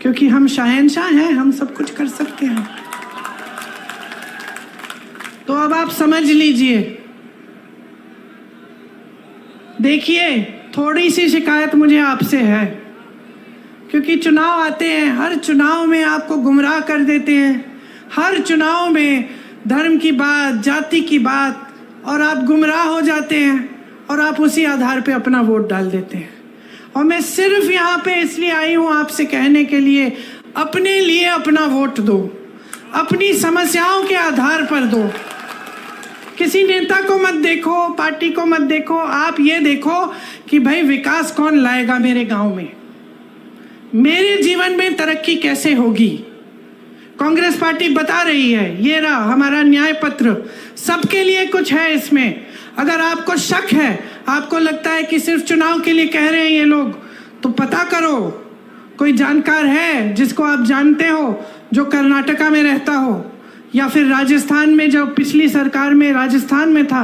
E: क्योंकि हम शहंशाह हैं, हम सब कुछ कर सकते हैं। तो अब आप समझ लीजिए। देखिए, थोड़ी सी शिकायत मुझे आपसे है, क्योंकि चुनाव आते हैं, हर चुनाव में आपको गुमराह कर देते हैं, हर चुनाव में धर्म की बात, जाति की बात, और आप गुमराह हो जाते हैं और आप उसी आधार पे अपना वोट डाल देते हैं। और मैं सिर्फ यहाँ पे इसलिए आई हूँ आपसे कहने के लिए, अपने लिए अपना वोट दो, अपनी समस्याओं के आधार पर दो। किसी नेता को मत देखो, पार्टी को मत देखो, आप ये देखो कि भाई विकास कौन लाएगा मेरे गांव में, मेरे जीवन में तरक्की कैसे होगी। कांग्रेस पार्टी बता रही है, ये रहा हमारा न्याय पत्र, सबके लिए कुछ है इसमें। अगर आपको शक है, आपको लगता है कि सिर्फ चुनाव के लिए कह रहे हैं ये लोग, तो पता करो, कोई जानकार है जिसको आप जानते हो जो कर्नाटका में रहता हो, या फिर राजस्थान में, जो पिछली सरकार में राजस्थान में था,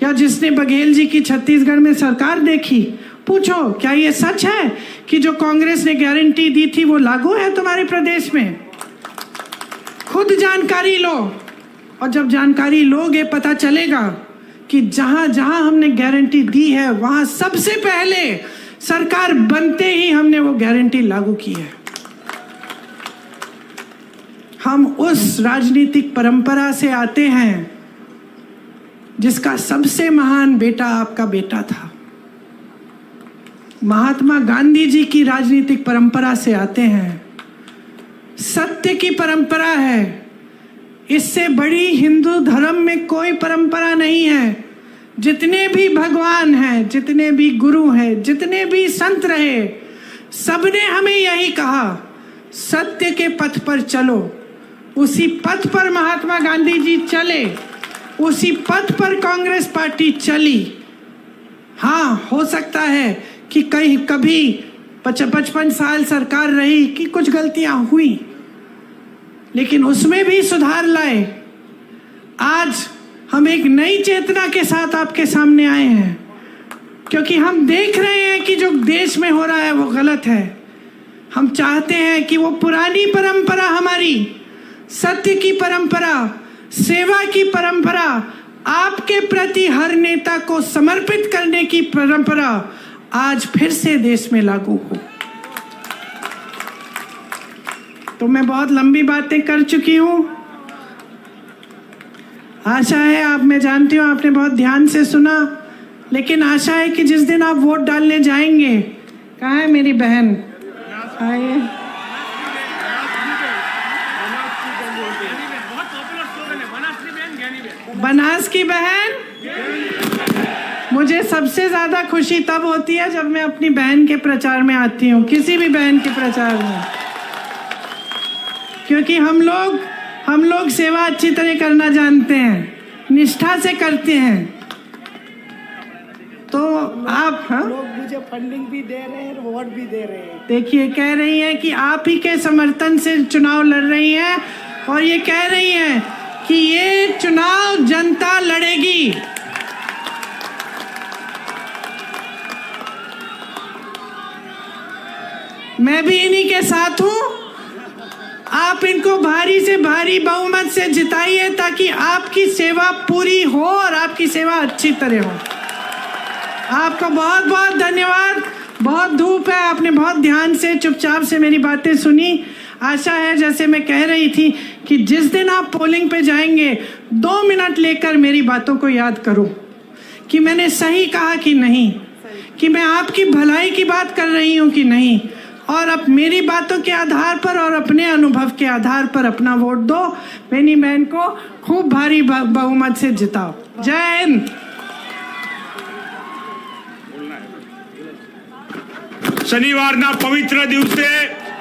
E: या जिसने बघेल जी की छत्तीसगढ़ में सरकार देखी, पूछो क्या ये सच है कि जो कांग्रेस ने गारंटी दी थी वो लागू है तुम्हारे प्रदेश में? खुद जानकारी लो, और जब जानकारी लोगे पता चलेगा कि जहां जहां हमने गारंटी दी है वहां सबसे पहले सरकार बनते ही हमने वो गारंटी लागू की है। हम उस राजनीतिक परंपरा से आते हैं जिसका सबसे महान बेटा आपका बेटा था। महात्मा गांधी जी की राजनीतिक परंपरा से आते हैं, सत्य की परंपरा है। इससे बड़ी हिंदू धर्म में कोई परंपरा नहीं है। जितने भी भगवान हैं, जितने भी गुरु हैं, जितने भी संत रहे, सबने हमें यही कहा, सत्य के पथ पर चलो। उसी पथ पर महात्मा गांधी जी चले, उसी पथ पर कांग्रेस पार्टी चली। हाँ, हो सकता है कि कहीं कभी 55 साल सरकार रही कि कुछ गलतियां हुई, लेकिन उसमें भी सुधार लाए। आज हम एक नई चेतना के साथ आपके सामने आए हैं, क्योंकि हम देख रहे हैं कि जो देश में हो रहा है वो गलत है। हम चाहते हैं कि वो पुरानी परंपरा, हमारी सत्य की परंपरा, सेवा की परंपरा, आपके प्रति हर नेता को समर्पित करने की परंपरा आज फिर से देश में लागू हो। तो मैं बहुत लंबी बातें कर चुकी हूं। आशा है आप, मैं जानती हूं आपने बहुत ध्यान से सुना, लेकिन आशा है कि जिस दिन आप वोट डालने जाएंगे, कहाँ है मेरी बहन? आइए। बनास की बहन। मुझे सबसे ज्यादा खुशी तब होती है जब मैं अपनी बहन के प्रचार में आती हूँ, किसी भी बहन के प्रचार में, क्योंकि हम लोग सेवा अच्छी तरह करना जानते हैं, निष्ठा से करते हैं। तो आप, हाँ,
C: लोग मुझे फंडिंग भी दे रहे हैं, वोट भी दे रहे हैं।
E: देखिए, कह रही हैं कि आप ही के समर्थन से चुनाव लड़ रही हैं, और ये कह रही हैं कि ये चुनाव जनता लड़ेगी। मैं भी इन्हीं के साथ हूं, आप इनको भारी से भारी बहुमत से जिताइए ताकि आपकी सेवा पूरी हो और आपकी सेवा अच्छी तरह हो। आपका बहुत बहुत धन्यवाद। बहुत धूप है, आपने बहुत ध्यान से चुपचाप से मेरी बातें सुनी। आशा है, जैसे मैं कह रही थी, कि जिस दिन आप पोलिंग पे जाएंगे 2 मिनट लेकर मेरी बातों को याद करो कि मैंने सही कहा कि नहीं, कि मैं आपकी भलाई की बात कर रही हूँ कि नहीं, और अब मेरी बातों के आधार पर और अपने अनुभव के आधार पर अपना वोट दो। मेरी बहन को खूब भारी बहुमत से जिताओ। जय हिंद।
A: શનિવારના પવિત્ર દિવસે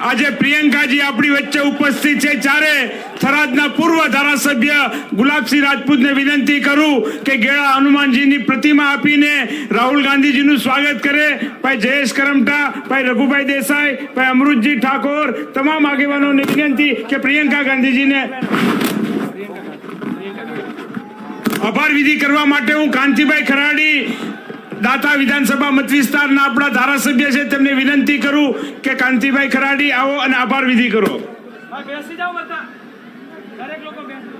A: આજે પ્રિયંકાજી આપણી વચ્ચે ઉપસ્થિત છે, ત્યારે થરાદના પૂર્વ ધારાસભ્ય ગુલાબસિંહ રાજપૂતને વિનંતી કરું કે ગેળા હનુમાનજીની પ્રતિમા આપીને રાહુલ ગાંધીજીનું સ્વાગત કરે। ભાઈ જયેશ કરમટા, ભાઈ રઘુભાઈ દેસાઈ, ભાઈ અમૃતજી ઠાકોર, તમામ આગેવાનોને વિનંતી કે પ્રિયંકા ગાંધીજીને આભાર વિધિ કરવા માટે હું કાંતિભાઈ ખરાડી, દાતા વિધાનસભા મત વિસ્તારના આપણા ધારાસભ્ય છે, તેમને વિનંતી કરું કે કાંતિભાઈ ખરાડી આવો અને આભાર વિધિ કરો।
B: બેસી જાઓ બધા, દરેક લોકો બેસી